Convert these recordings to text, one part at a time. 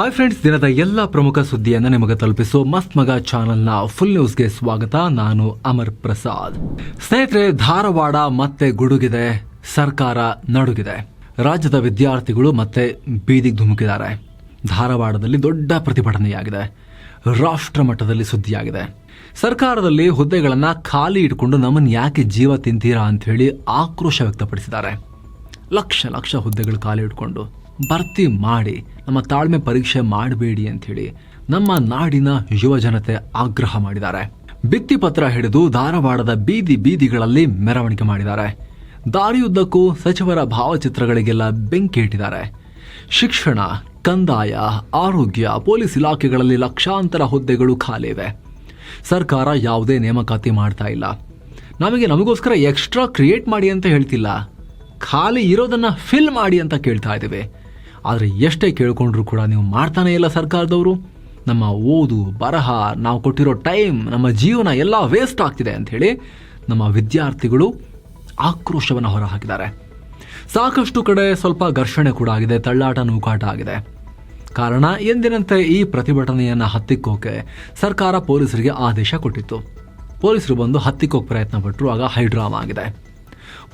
Hi friends, ದಿನದ ಎಲ್ಲ ಪ್ರಮುಖ ಸುದ್ದಿಯನ್ನು ನಿಮಗೆ ತಲುಪಿಸೋ ಮಸ್ತ್ ಮಗ ಚಾನೆಲ್ನ ಫುಲ್ ನ್ಯೂಸ್ಗೆ ಸ್ವಾಗತ. ನಾನು ಅಮರ್ ಪ್ರಸಾದ್. ಸ್ನೇಹಿತರೆ, ಧಾರವಾಡ ಮತ್ತೆ ಗುಡುಗಿದೆ, ಸರ್ಕಾರ ನಡುಗಿದೆ. ರಾಜ್ಯದ ವಿದ್ಯಾರ್ಥಿಗಳು ಮತ್ತೆ ಬೀದಿಗೆ ಧುಮುಕಿದ್ದಾರೆ. ಧಾರವಾಡದಲ್ಲಿ ದೊಡ್ಡ ಪ್ರತಿಭಟನೆಯಾಗಿದೆ, ರಾಷ್ಟ್ರ ಮಟ್ಟದಲ್ಲಿ ಸುದ್ದಿಯಾಗಿದೆ. ಸರ್ಕಾರದಲ್ಲಿ ಹುದ್ದೆಗಳನ್ನು ಖಾಲಿ ಇಟ್ಕೊಂಡು ನಮ್ಮನ್ನು ಯಾಕೆ ಜೀವ ತಿಂತೀರಾ ಅಂತ ಹೇಳಿ ಆಕ್ರೋಶ ವ್ಯಕ್ತಪಡಿಸಿದ್ದಾರೆ. ಲಕ್ಷ ಲಕ್ಷ ಹುದ್ದೆಗಳು ಖಾಲಿ ಇಟ್ಕೊಂಡು ಭರ್ತಿ ಮಾಡಿ, ನಮ್ಮ ತಾಳ್ಮೆ ಪರೀಕ್ಷೆ ಮಾಡಬೇಡಿ ಅಂಥೇಳಿ ನಮ್ಮ ನಾಡಿನ ಯುವ ಜನತೆ ಆಗ್ರಹ ಮಾಡಿದ್ದಾರೆ. ಭಿತ್ತಿಪತ್ರ ಹಿಡಿದು ಧಾರವಾಡದ ಬೀದಿ ಬೀದಿಗಳಲ್ಲಿ ಮೆರವಣಿಗೆ ಮಾಡಿದ್ದಾರೆ. ದಾರಿಯುದ್ದಕ್ಕೂ ಸಚಿವರ ಭಾವಚಿತ್ರಗಳಿಗೆಲ್ಲ ಬೆಂಕಿ ಇಟ್ಟಿದ್ದಾರೆ. ಶಿಕ್ಷಣ, ಕಂದಾಯ, ಆರೋಗ್ಯ, ಪೊಲೀಸ್ ಇಲಾಖೆಗಳಲ್ಲಿ ಲಕ್ಷಾಂತರ ಹುದ್ದೆಗಳು ಖಾಲಿ ಇವೆ. ಸರ್ಕಾರ ಯಾವುದೇ ನೇಮಕಾತಿ ಮಾಡ್ತಾ ಇಲ್ಲ. ನಮಗೋಸ್ಕರ ಎಕ್ಸ್ಟ್ರಾ ಕ್ರಿಯೇಟ್ ಮಾಡಿ ಅಂತ ಹೇಳ್ತಿಲ್ಲ, ಖಾಲಿ ಇರೋದನ್ನ ಫಿಲ್ ಮಾಡಿ ಅಂತ ಕೇಳ್ತಾ ಇದ್ದೇವೆ. ಆದರೆ ಎಷ್ಟೇ ಕೇಳ್ಕೊಂಡ್ರು ಕೂಡ ನೀವು ಮಾಡ್ತಾನೆ ಇಲ್ಲ ಸರ್ಕಾರದವರು. ನಮ್ಮ ಓದು, ಬರಹ, ನಾವು ಕೊಟ್ಟಿರೋ ಟೈಮ್, ನಮ್ಮ ಜೀವನ ಎಲ್ಲ ವೇಸ್ಟ್ ಆಗ್ತಿದೆ ಅಂಥೇಳಿ ನಮ್ಮ ವಿದ್ಯಾರ್ಥಿಗಳು ಆಕ್ರೋಶವನ್ನು ಹೊರಹಾಕಿದ್ದಾರೆ. ಸಾಕಷ್ಟು ಕಡೆ ಸ್ವಲ್ಪ ಘರ್ಷಣೆ ಕೂಡ ಆಗಿದೆ, ತಳ್ಳಾಟ ನೂಕಾಟ ಆಗಿದೆ. ಕಾರಣ ಎಂದಿನಂತೆ ಈ ಪ್ರತಿಭಟನೆಯನ್ನು ಹತ್ತಿಕ್ಕೋಕೆ ಸರ್ಕಾರ ಪೊಲೀಸರಿಗೆ ಆದೇಶ ಕೊಟ್ಟಿತ್ತು. ಪೊಲೀಸರು ಬಂದು ಹತ್ತಿಕ್ಕೋಕೆ ಪ್ರಯತ್ನ ಪಟ್ಟರು. ಆಗ ಹೈಡ್ರಾಮಾ ಆಗಿದೆ.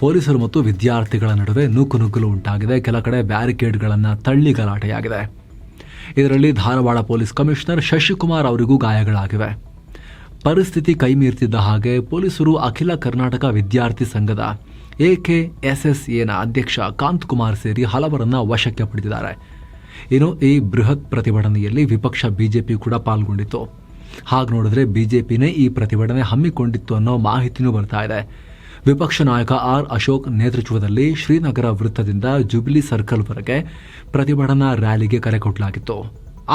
ಪೊಲೀಸರು ಮತ್ತು ವಿದ್ಯಾರ್ಥಿಗಳ ನಡುವೆ ನೂಕುನುಗ್ಗಲು ಉಂಟಾಗಿದೆ. ಕೆಲ ಕಡೆ ಬ್ಯಾರಿಕೇಡ್ಗಳನ್ನು ತಳ್ಳಿ ಗಲಾಟೆಯಾಗಿದೆ. ಇದರಲ್ಲಿ ಧಾರವಾಡ ಪೊಲೀಸ್ ಕಮಿಷನರ್ ಶಶಿಕುಮಾರ್ ಅವರಿಗೂ ಗಾಯಗಳಾಗಿವೆ. ಪರಿಸ್ಥಿತಿ ಕೈಮೀರ್ತಿದ್ದ ಹಾಗೆ ಪೊಲೀಸರು ಅಖಿಲ ಕರ್ನಾಟಕ ವಿದ್ಯಾರ್ಥಿ ಸಂಘದ AKSSAನ ಅಧ್ಯಕ್ಷ ಕಾಂತಕುಮಾರ್ ಸೇರಿ ಹಲವರನ್ನ ವಶಕ್ಕೆ ಪಡೆದಿದ್ದಾರೆ. ಇನ್ನು ಈ ಬೃಹತ್ ಪ್ರತಿಭಟನೆಯಲ್ಲಿ ವಿಪಕ್ಷ ಬಿಜೆಪಿ ಕೂಡ ಪಾಲ್ಗೊಂಡಿತ್ತು. ಹಾಗೆ ನೋಡಿದ್ರೆ ಬಿಜೆಪಿನೇ ಈ ಪ್ರತಿಭಟನೆ ಹಮ್ಮಿಕೊಂಡಿತ್ತು ಅನ್ನೋ ಮಾಹಿತಿನೂ ಬರ್ತಾ ಇದೆ. ವಿಪಕ್ಷ ನಾಯಕ ಆರ್ ಅಶೋಕ್ ನೇತೃತ್ವದಲ್ಲಿ ಶ್ರೀನಗರ ವೃತ್ತದಿಂದ ಜುಬಿಲಿ ಸರ್ಕಲ್ವರೆಗೆ ಪ್ರತಿಭಟನಾ ರ್ಯಾಲಿಗೆ ಕರೆ ಕೊಡಲಾಗಿತ್ತು.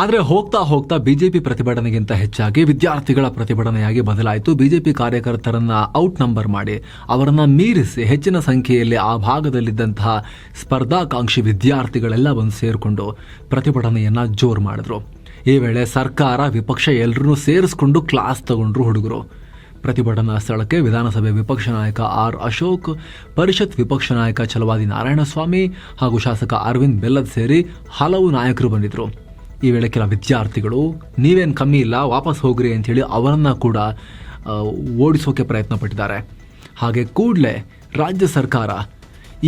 ಆದರೆ ಹೋಗ್ತಾ ಹೋಗ್ತಾ ಬಿಜೆಪಿ ಪ್ರತಿಭಟನೆಗಿಂತ ಹೆಚ್ಚಾಗಿ ವಿದ್ಯಾರ್ಥಿಗಳ ಪ್ರತಿಭಟನೆಯಾಗಿ ಬದಲಾಯಿತು. ಬಿಜೆಪಿ ಕಾರ್ಯಕರ್ತರನ್ನ ಔಟ್ ನಂಬರ್ ಮಾಡಿ, ಅವರನ್ನ ಮೀರಿಸಿ ಹೆಚ್ಚಿನ ಸಂಖ್ಯೆಯಲ್ಲಿ ಆ ಭಾಗದಲ್ಲಿದ್ದಂತಹ ಸ್ಪರ್ಧಾಕಾಂಕ್ಷಿ ವಿದ್ಯಾರ್ಥಿಗಳೆಲ್ಲ ಬಂದು ಸೇರಿಕೊಂಡು ಪ್ರತಿಭಟನೆಯನ್ನ ಜೋರು ಮಾಡಿದ್ರು. ಈ ವೇಳೆ ಸರ್ಕಾರ, ವಿಪಕ್ಷ ಎಲ್ಲರನ್ನೂ ಸೇರಿಸಿಕೊಂಡು ಕ್ಲಾಸ್ ತಗೊಂಡ್ರು ಹುಡುಗರು. ಪ್ರತಿಭಟನಾ ಸ್ಥಳಕ್ಕೆ ವಿಧಾನಸಭೆ ವಿಪಕ್ಷ ನಾಯಕ ಆರ್ ಅಶೋಕ್, ಪರಿಷತ್ ವಿಪಕ್ಷ ನಾಯಕ ಛಲವಾದಿ ನಾರಾಯಣಸ್ವಾಮಿ ಹಾಗೂ ಶಾಸಕ ಅರವಿಂದ್ ಬೆಲ್ಲದ್ ಸೇರಿ ಹಲವು ನಾಯಕರು ಬಂದಿದ್ರು. ಈ ವೇಳೆ ಕೆಲ ವಿದ್ಯಾರ್ಥಿಗಳು ನೀವೇನು ಕಮ್ಮಿ ಇಲ್ಲ, ವಾಪಸ್ ಹೋಗ್ರಿ ಅಂಥೇಳಿ ಅವರನ್ನು ಕೂಡ ಓಡಿಸೋಕೆ ಪ್ರಯತ್ನ ಪಟ್ಟಿದ್ದಾರೆ. ಹಾಗೆ ಕೂಡಲೇ ರಾಜ್ಯ ಸರ್ಕಾರ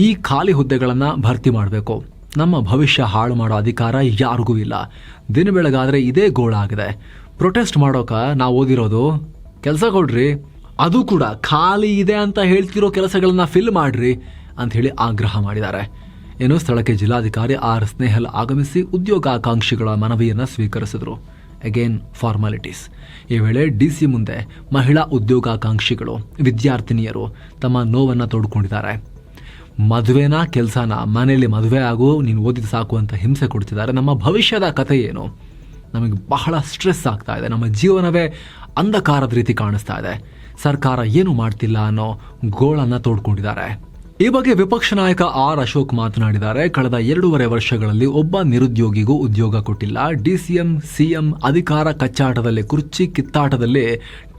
ಈ ಖಾಲಿ ಹುದ್ದೆಗಳನ್ನು ಭರ್ತಿ ಮಾಡಬೇಕು. ನಮ್ಮ ಭವಿಷ್ಯ ಹಾಳು ಮಾಡೋ ಅಧಿಕಾರ ಯಾರಿಗೂ ಇಲ್ಲ. ದಿನ ಬೆಳಗಾದರೆ ಇದೇ ಗೋಳಾಗಿದೆ. ಪ್ರೊಟೆಸ್ಟ್ ಮಾಡೋಕ ನಾವು ಓದಿರೋದು, ಕೆಲಸ ಕೊಡ್ರಿ, ಅದು ಕೂಡ ಖಾಲಿ ಇದೆ ಅಂತ ಹೇಳ್ತಿರೋ ಕೆಲಸಗಳನ್ನ ಫಿಲ್ ಮಾಡ್ರಿ ಅಂತ ಹೇಳಿ ಆಗ್ರಹ ಮಾಡಿದ್ದಾರೆ. ಇನ್ನು ಸ್ಥಳಕ್ಕೆ ಜಿಲ್ಲಾಧಿಕಾರಿ ಆರ್ ಸ್ನೇಹಲ್ ಆಗಮಿಸಿ ಉದ್ಯೋಗಾಕಾಂಕ್ಷಿಗಳ ಮನವಿಯನ್ನು ಸ್ವೀಕರಿಸಿದ್ರು. Again formalities. ಈ ವೇಳೆ DC ಮುಂದೆ ಮಹಿಳಾ ಉದ್ಯೋಗಾಕಾಂಕ್ಷಿಗಳು, ವಿದ್ಯಾರ್ಥಿನಿಯರು ತಮ್ಮ ನೋವನ್ನು ತೋಡ್ಕೊಂಡಿದ್ದಾರೆ. ಮದುವೆನ ಕೆಲಸನ, ಮನೆಯಲ್ಲಿ ಮದುವೆ ಆಗು, ನೀನು ಓದಿದ ಸಾಕು ಅಂತ ಹಿಂಸೆ ಕೊಡ್ತಿದ್ದಾರೆ. ನಮ್ಮ ಭವಿಷ್ಯದ ಕಥೆ ಏನು? ನಮಗೆ ಬಹಳ ಸ್ಟ್ರೆಸ್ ಆಗ್ತಾ ಇದೆ. ನಮ್ಮ ಜೀವನವೇ ಅಂಧಕಾರದ ರೀತಿ ಕಾಣಿಸ್ತಾ ಇದೆ. ಸರ್ಕಾರ ಏನು ಮಾಡ್ತಿಲ್ಲ ಅನ್ನೋ ಗೋಳನ್ನು ತೋಡ್ಕೊಂಡಿದ್ದಾರೆ. ಈ ಬಗ್ಗೆ ವಿಪಕ್ಷ ನಾಯಕ ಆರ್ ಅಶೋಕ್ ಮಾತನಾಡಿದ್ದಾರೆ. ಕಳೆದ 2.5 ವರ್ಷಗಳಲ್ಲಿ ಒಬ್ಬ ನಿರುದ್ಯೋಗಿಗೂ ಉದ್ಯೋಗ ಕೊಟ್ಟಿಲ್ಲ. DCM, CM ಅಧಿಕಾರ ಕಚ್ಚಾಟದಲ್ಲಿ, ಕುರ್ಚಿ ಕಿತ್ತಾಟದಲ್ಲಿ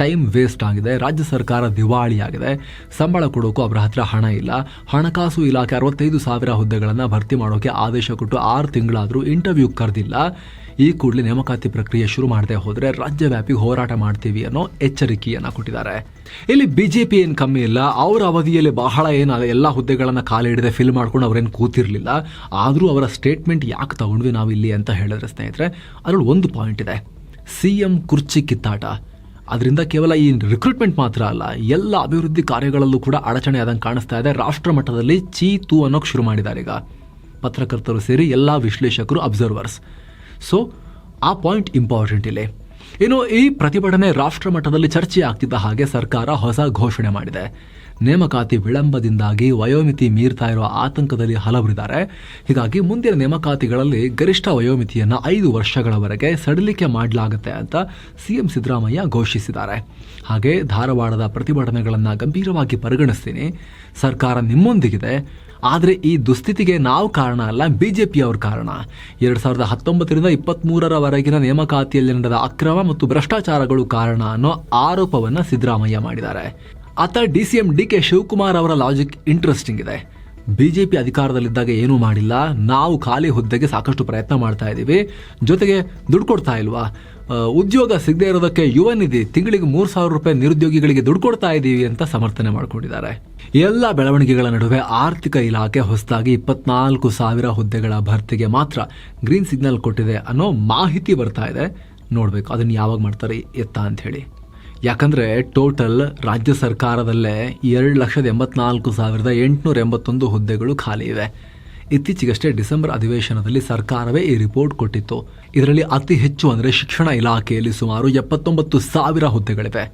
ಟೈಮ್ ವೇಸ್ಟ್ ಆಗಿದೆ. ರಾಜ್ಯ ಸರ್ಕಾರ ದಿವಾಳಿಯಾಗಿದೆ. ಸಂಬಳ ಕೊಡೋಕ್ಕೂ ಅವರ ಹತ್ರ ಹಣ ಇಲ್ಲ. ಹಣಕಾಸು ಇಲಾಖೆ 65,000 ಹುದ್ದೆಗಳನ್ನು ಭರ್ತಿ ಮಾಡೋಕೆ ಆದೇಶ ಕೊಟ್ಟು 6 ತಿಂಗಳಾದರೂ ಇಂಟರ್ವ್ಯೂ ಕರೆದಿಲ್ಲ. ಈ ಕೂಡಲೇ ನೇಮಕಾತಿ ಪ್ರಕ್ರಿಯೆ ಶುರು ಮಾಡದೆ ಹೋದರೆ ರಾಜ್ಯವ್ಯಾಪಿ ಹೋರಾಟ ಮಾಡ್ತೀವಿ ಅನ್ನೋ ಎಚ್ಚರಿಕೆಯನ್ನು ಕೊಟ್ಟಿದ್ದಾರೆ. ಇಲ್ಲಿ ಬಿಜೆಪಿ ಏನು ಕಮ್ಮಿ ಇಲ್ಲ. ಅವರ ಅವಧಿಯಲ್ಲಿ ಬಹಳ ಎಲ್ಲ ಹುದ್ದೆಗಳನ್ನು ಖಾಲಿ ಹಿಡಿದೆ ಫಿಲ್ ಮಾಡ್ಕೊಂಡು ಅವರೇನು ಕೂತಿರಲಿಲ್ಲ. ಆದರೂ ಅವರ ಸ್ಟೇಟ್ಮೆಂಟ್ ಯಾಕೆ ತಗೊಂಡ್ವಿ ನಾವು ಇಲ್ಲಿ ಅಂತ ಹೇಳಿದ್ರೆ ಸ್ನೇಹಿತರೆ, ಅದರಲ್ಲಿ ಒಂದು ಪಾಯಿಂಟ್ ಇದೆ. CM ಕುರ್ಚಿ ಕಿತ್ತಾಟ. ಅದರಿಂದ ಕೇವಲ ಈ ರಿಕ್ರೂಟ್ಮೆಂಟ್ ಮಾತ್ರ ಅಲ್ಲ, ಎಲ್ಲ ಅಭಿವೃದ್ಧಿ ಕಾರ್ಯಗಳಲ್ಲೂ ಕೂಡ ಅಡಚಣೆ ಆದಂಗೆ ಕಾಣಿಸ್ತಾ ಇದೆ. ರಾಷ್ಟ್ರ ಮಟ್ಟದಲ್ಲಿ ಚೀತು ಅನ್ನೋಕೆ ಶುರು ಮಾಡಿದ್ದಾರೆ ಈಗ ಪತ್ರಕರ್ತರು ಸೇರಿ ಎಲ್ಲ ವಿಶ್ಲೇಷಕರು, ಅಬ್ಸರ್ವರ್ಸ್. ಸೊ ಆ ಪಾಯಿಂಟ್ ಇಂಪಾರ್ಟೆಂಟ್ ಇಲ್ಲಿ. ಇನ್ನು ಈ ಪ್ರತಿಭಟನೆ ರಾಷ್ಟ್ರ ಮಟ್ಟದಲ್ಲಿ ಚರ್ಚೆ ಆಗ್ತಿದ್ದ ಹಾಗೆ ಸರ್ಕಾರ ಹೊಸ ಘೋಷಣೆ ಮಾಡಿದೆ. ನೇಮಕಾತಿ ವಿಳಂಬದಿಂದಾಗಿ ವಯೋಮಿತಿ ಮೀರ್ತಾ ಇರುವ ಆತಂಕದಲ್ಲಿ ಹಲವರಿದ್ದಾರೆ. ಹೀಗಾಗಿ ಮುಂದಿನ ನೇಮಕಾತಿಗಳಲ್ಲಿ ಗರಿಷ್ಠ ವಯೋಮಿತಿಯನ್ನು 5 ವರ್ಷಗಳವರೆಗೆ ಸಡಿಲಿಕೆ ಮಾಡಲಾಗುತ್ತೆ ಅಂತ CM ಸಿದ್ದರಾಮಯ್ಯ ಘೋಷಿಸಿದ್ದಾರೆ. ಹಾಗೆ ಧಾರವಾಡದ ಪ್ರತಿಭಟನೆಗಳನ್ನು ಗಂಭೀರವಾಗಿ ಪರಿಗಣಿಸ್ತೀನಿ. ಸರ್ಕಾರ ನಿಮ್ಮೊಂದಿಗಿದೆ. ಆದರೆ ಈ ದುಸ್ಥಿತಿಗೆ ನಾವು ಕಾರಣ ಅಲ್ಲ, ಬಿಜೆಪಿಯವ್ರ ಕಾರಣ. 2019ರಿಂದ 23ರವರೆಗಿನ ನೇಮಕಾತಿಯಲ್ಲಿ ನಡೆದ ಅಕ್ರಮ ಮತ್ತು ಭ್ರಷ್ಟಾಚಾರಗಳು ಕಾರಣ ಅನ್ನೋ ಆರೋಪವನ್ನು ಸಿದ್ದರಾಮಯ್ಯ ಮಾಡಿದ್ದಾರೆ. ಅತ್ತ DCM DK ಶಿವಕುಮಾರ್ ಅವರ ಲಾಜಿಕ್ ಇಂಟ್ರೆಸ್ಟಿಂಗ್ ಇದೆ. ಬಿಜೆಪಿ ಅಧಿಕಾರದಲ್ಲಿದ್ದಾಗ ಏನೂ ಮಾಡಿಲ್ಲ, ನಾವು ಖಾಲಿ ಹುದ್ದೆಗೆ ಸಾಕಷ್ಟು ಪ್ರಯತ್ನ ಮಾಡ್ತಾ ಇದ್ದೀವಿ, ಜೊತೆಗೆ ದುಡ್ಡು ಕೊಡ್ತಾ ಇಲ್ವಾ, ಉದ್ಯೋಗ ಸಿಗದೆ ಇರೋದಕ್ಕೆ ಯುವ ನಿಧಿ ತಿಂಗಳಿಗೆ 3,000 ರೂಪಾಯಿ ನಿರುದ್ಯೋಗಿಗಳಿಗೆ ದುಡ್ಡು ಕೊಡ್ತಾ ಇದ್ದೀವಿ ಅಂತ ಸಮರ್ಥನೆ ಮಾಡ್ಕೊಂಡಿದ್ದಾರೆ. ಎಲ್ಲ ಬೆಳವಣಿಗೆಗಳ ನಡುವೆ ಆರ್ಥಿಕ ಇಲಾಖೆ ಹೊಸದಾಗಿ 24,000 ಹುದ್ದೆಗಳ ಭರ್ತಿಗೆ ಮಾತ್ರ ಗ್ರೀನ್ ಸಿಗ್ನಲ್ ಕೊಟ್ಟಿದೆ ಅನ್ನೋ ಮಾಹಿತಿ ಬರ್ತಾ ಇದೆ. ನೋಡ್ಬೇಕು ಅದನ್ನು ಯಾವಾಗ ಮಾಡ್ತಾರೆ ಎತ್ತಾ ಅಂತ ಹೇಳಿ. ಯಾಕಂದ್ರೆ ಟೋಟಲ್ ರಾಜ್ಯ ಸರ್ಕಾರದಲ್ಲೇ 2,84,881 ಹುದ್ದೆಗಳು ಖಾಲಿ ಇವೆ. ಇತ್ತೀಚೆಗಷ್ಟೇ ಡಿಸೆಂಬರ್ ಅಧಿವೇಶನದಲ್ಲಿ ಸರ್ಕಾರವೇ ಈ ರಿಪೋರ್ಟ್ ಕೊಟ್ಟಿತ್ತು. ಇದರಲ್ಲಿ ಅತಿ ಹೆಚ್ಚು ಅಂದರೆ ಶಿಕ್ಷಣ ಇಲಾಖೆಯಲ್ಲಿ ಸುಮಾರು 79,000 ಹುದ್ದೆಗಳಿವೆ,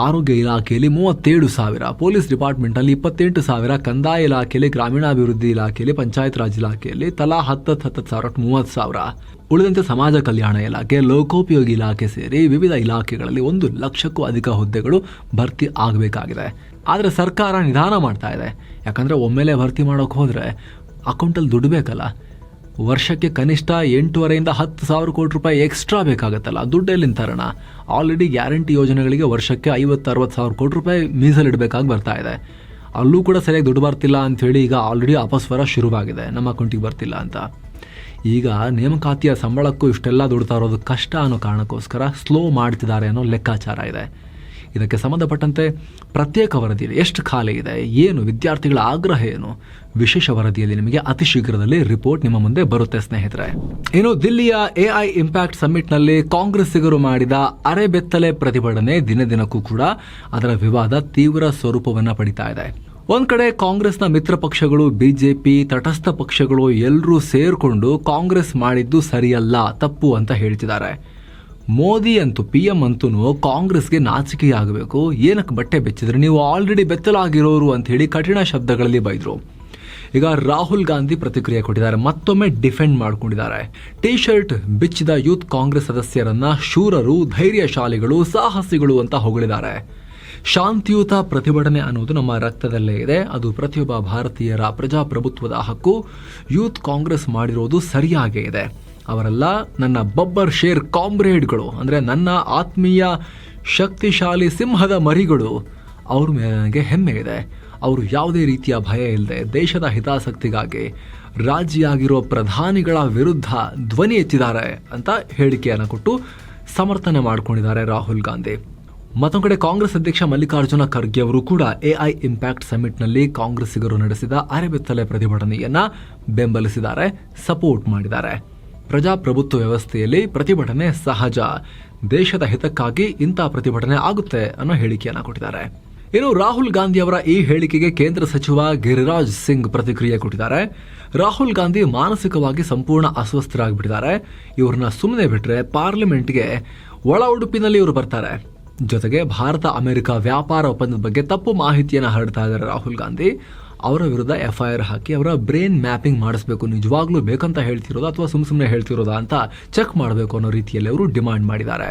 ಆರೋಗ್ಯ ಇಲಾಖೆಯಲ್ಲಿ 37,000, ಪೊಲೀಸ್ ಡಿಪಾರ್ಟ್ಮೆಂಟಲ್ಲಿ 28,000, ಕಂದಾಯ ಇಲಾಖೆಯಲ್ಲಿ, ಗ್ರಾಮೀಣಾಭಿವೃದ್ಧಿ ಇಲಾಖೆಯಲ್ಲಿ, ಪಂಚಾಯತ್ ರಾಜ್ ಇಲಾಖೆಯಲ್ಲಿ ತಲಾ 10,000 30,000. ಉಳಿದಂತೆ ಸಮಾಜ ಕಲ್ಯಾಣ ಇಲಾಖೆ, ಲೋಕೋಪಯೋಗಿ ಇಲಾಖೆ ಸೇರಿ ವಿವಿಧ ಇಲಾಖೆಗಳಲ್ಲಿ 1 ಲಕ್ಷಕ್ಕೂ ಅಧಿಕ ಹುದ್ದೆಗಳು ಭರ್ತಿ ಆಗಬೇಕಾಗಿದೆ. ಆದರೆ ಸರ್ಕಾರ ನಿಧಾನ ಮಾಡ್ತಾ ಇದೆ. ಯಾಕಂದರೆ ಒಮ್ಮೆಲೆ ಭರ್ತಿ ಮಾಡೋಕೆ ಹೋದರೆ ಅಕೌಂಟಲ್ಲಿ ದುಡ್ಡು ಬೇಕಲ್ಲ. ವರ್ಷಕ್ಕೆ ಕನಿಷ್ಠ 8,500 ಇಂದ 10,000 ಕೋಟಿ ರೂಪಾಯಿ ಎಕ್ಸ್ಟ್ರಾ ಬೇಕಾಗತ್ತಲ್ಲ, ದುಡ್ಡೆಲ್ಲಿಂದ ತರೋಣ? ಆಲ್ರೆಡಿ ಗ್ಯಾರಂಟಿ ಯೋಜನೆಗಳಿಗೆ ವರ್ಷಕ್ಕೆ 50-60,000 ಕೋಟಿ ರೂಪಾಯಿ ಮೀಸಲಿಡಬೇಕಾಗಿ ಬರ್ತಾ ಇದೆ. ಅಲ್ಲೂ ಕೂಡ ಸರಿಯಾಗಿ ದುಡ್ಡು ಬರ್ತಿಲ್ಲ ಅಂಥೇಳಿ ಈಗ ಆಲ್ರೆಡಿ ಅಪಸ್ವರ ಶುರುವಾಗಿದೆ, ನಮ್ಮ ಅಕೌಂಟಿಗೆ ಬರ್ತಿಲ್ಲ ಅಂತ. ಈಗ ನೇಮಕಾತಿಯ ಸಂಬಳಕ್ಕೂ ಇಷ್ಟೆಲ್ಲ ದುಡ್ತಾ ಇರೋದು ಕಷ್ಟ ಅನ್ನೋ ಕಾರಣಕ್ಕೋಸ್ಕರ ಸ್ಲೋ ಮಾಡ್ತಿದ್ದಾರೆ ಅನ್ನೋ ಲೆಕ್ಕಾಚಾರ ಇದೆ. ಇದಕ್ಕೆ ಸಂಬಂಧಪಟ್ಟಂತೆ ಪ್ರತ್ಯೇಕ ವರದಿಯಲ್ಲಿ ಎಷ್ಟು ಖಾಲಿ ಇದೆ, ಏನು ವಿದ್ಯಾರ್ಥಿಗಳ ಆಗ್ರಹ ಏನು, ವಿಶೇಷ ವರದಿಯಲ್ಲಿ ನಿಮಗೆ ಅತಿ ಶೀಘ್ರದಲ್ಲಿ ರಿಪೋರ್ಟ್ ನಿಮ್ಮ ಮುಂದೆ ಬರುತ್ತೆ ಸ್ನೇಹಿತರೆ. ಇನ್ನು ದಿಲ್ಲಿಯ AI ಇಂಪ್ಯಾಕ್ಟ್ ಸಮ್ಮಿಟ್ನಲ್ಲಿ ಕಾಂಗ್ರೆಸ್ಸಿಗರು ಮಾಡಿದ ಅರೆಬೆತ್ತಲೆ ಪ್ರತಿಭಟನೆ ದಿನ ದಿನಕ್ಕೂ ಕೂಡ ಅದರ ವಿವಾದ ತೀವ್ರ ಸ್ವರೂಪವನ್ನು ಪಡಿತಾ ಇದೆ. ಒಂದ್ ಕಡೆ ಕಾಂಗ್ರೆಸ್ನ ಮಿತ್ರ ಪಕ್ಷಗಳು, ಬಿಜೆಪಿ, ತಟಸ್ಥ ಪಕ್ಷಗಳು ಎಲ್ಲರೂ ಸೇರ್ಕೊಂಡು ಕಾಂಗ್ರೆಸ್ ಮಾಡಿದ್ದು ಸರಿಯಲ್ಲ, ತಪ್ಪು ಅಂತ ಹೇಳ್ತಿದ್ದಾರೆ. ಮೋದಿ ಅಂತೂ PM ಅಂತೂ ಕಾಂಗ್ರೆಸ್ಗೆ ನಾಚಿಕೆಯಾಗಬೇಕು, ಏನಕ್ಕೆ ಬಟ್ಟೆ ಬೆಚ್ಚಿದ್ರೆ, ನೀವು ಆಲ್ರೆಡಿ ಬೆತ್ತಲಾಗಿರೋರು ಅಂತ ಹೇಳಿ ಕಠಿಣ ಶಬ್ದಗಳಲ್ಲಿ ಬೈದ್ರು. ಈಗ ರಾಹುಲ್ ಗಾಂಧಿ ಪ್ರತಿಕ್ರಿಯೆ ಕೊಟ್ಟಿದ್ದಾರೆ, ಮತ್ತೊಮ್ಮೆ ಡಿಫೆಂಡ್ ಮಾಡ್ಕೊಂಡಿದ್ದಾರೆ. ಟಿ ಶರ್ಟ್ ಬಿಚ್ಚಿದ ಯೂತ್ ಕಾಂಗ್ರೆಸ್ ಸದಸ್ಯರನ್ನ ಶೂರರು, ಧೈರ್ಯಶಾಲಿಗಳು, ಸಾಹಸಿಗಳು ಅಂತ ಹೊಗಳಿದ್ದಾರೆ. ಶಾಂತಿಯುತ ಪ್ರತಿಭಟನೆ ಅನ್ನೋದು ನಮ್ಮ ರಕ್ತದಲ್ಲೇ ಇದೆ, ಅದು ಪ್ರತಿಯೊಬ್ಬ ಭಾರತೀಯರ ಪ್ರಜಾಪ್ರಭುತ್ವದ ಹಕ್ಕು. ಯೂತ್ ಕಾಂಗ್ರೆಸ್ ಮಾಡಿರೋದು ಸರಿಯಾಗೇ ಇದೆ. ಅವರೆಲ್ಲ ನನ್ನ ಬಬ್ಬರ್ ಶೇರ್ ಕಾಮ್ರೇಡ್ಗಳು, ಅಂದರೆ ನನ್ನ ಆತ್ಮೀಯ ಶಕ್ತಿಶಾಲಿ ಸಿಂಹದ ಮರಿಗಳು. ಅವ್ರ ಮೇಲೆ ನನಗೆ ಹೆಮ್ಮೆ ಇದೆ. ಅವರು ಯಾವುದೇ ರೀತಿಯ ಭಯ ಇಲ್ಲದೆ ದೇಶದ ಹಿತಾಸಕ್ತಿಗಾಗಿ ರಾಜಿಯಾಗಿರೋ ಪ್ರಧಾನಿಗಳ ವಿರುದ್ಧ ಧ್ವನಿ ಎತ್ತಿದ್ದಾರೆ ಅಂತ ಹೇಳಿಕೆಯನ್ನು ಕೊಟ್ಟು ಸಮರ್ಥನೆ ಮಾಡಿಕೊಂಡಿದ್ದಾರೆ ರಾಹುಲ್ ಗಾಂಧಿ. ಮತ್ತೊಂದು ಕಡೆ ಕಾಂಗ್ರೆಸ್ ಅಧ್ಯಕ್ಷ ಮಲ್ಲಿಕಾರ್ಜುನ ಖರ್ಗೆ ಅವರು ಕೂಡ AI ಇಂಪ್ಯಾಕ್ಟ್ ಸಮ್ಮಿಟ್ನಲ್ಲಿ ಕಾಂಗ್ರೆಸ್ಸಿಗರು ನಡೆಸಿದ ಅರೆಬೆತ್ತಲೆ ಪ್ರತಿಭಟನೆಯನ್ನ ಬೆಂಬಲಿಸಿದ್ದಾರೆ, ಸಪೋರ್ಟ್ ಮಾಡಿದ್ದಾರೆ. ಪ್ರಜಾಪ್ರಭುತ್ವ ವ್ಯವಸ್ಥೆಯಲ್ಲಿ ಪ್ರತಿಭಟನೆ ಸಹಜ, ದೇಶದ ಹಿತಕ್ಕಾಗಿ ಇಂಥ ಪ್ರತಿಭಟನೆ ಆಗುತ್ತೆ ಅನ್ನೋ ಹೇಳಿಕೆಯನ್ನು ಕೊಟ್ಟಿದ್ದಾರೆ. ಇನ್ನು ರಾಹುಲ್ ಗಾಂಧಿ ಅವರ ಈ ಹೇಳಿಕೆಗೆ ಕೇಂದ್ರ ಸಚಿವ ಗಿರಿರಾಜ್ ಸಿಂಗ್ ಪ್ರತಿಕ್ರಿಯೆ ಕೊಟ್ಟಿದ್ದಾರೆ. ರಾಹುಲ್ ಗಾಂಧಿ ಮಾನಸಿಕವಾಗಿ ಸಂಪೂರ್ಣ ಅಸ್ವಸ್ಥರಾಗಿಬಿಟ್ಟಿದ್ದಾರೆ. ಇವ್ರನ್ನ ಸುಮ್ಮನೆ ಬಿಟ್ಟರೆ ಪಾರ್ಲಿಮೆಂಟ್ಗೆ ಒಳ ಉಡುಪಿನಲ್ಲಿ ಇವರು ಬರ್ತಾರೆ. ಜೊತೆಗೆ ಭಾರತ ಅಮೆರಿಕ ವ್ಯಾಪಾರ ಒಪ್ಪಂದದ ಬಗ್ಗೆ ತಪ್ಪು ಮಾಹಿತಿಯನ್ನು ಹರಡ್ತಾ ಇದ್ದಾರೆ ರಾಹುಲ್ ಗಾಂಧಿ. ಅವರ ವಿರುದ್ಧ FIR ಹಾಕಿ ಅವರ ಬ್ರೈನ್ ಮ್ಯಾಪಿಂಗ್ ಮಾಡಿಸ್ಬೇಕು, ನಿಜವಾಗ್ಲೂ ಬೇಕಂತ ಹೇಳ್ತಿರೋದಾ ಅಥವಾ ಸುಮ್ಮನೆ ಹೇಳ್ತಿರೋದಾ ಅಂತ ಚೆಕ್ ಮಾಡಬೇಕು ಅನ್ನೋ ರೀತಿಯಲ್ಲಿ ಅವರು ಡಿಮಾಂಡ್ ಮಾಡಿದ್ದಾರೆ.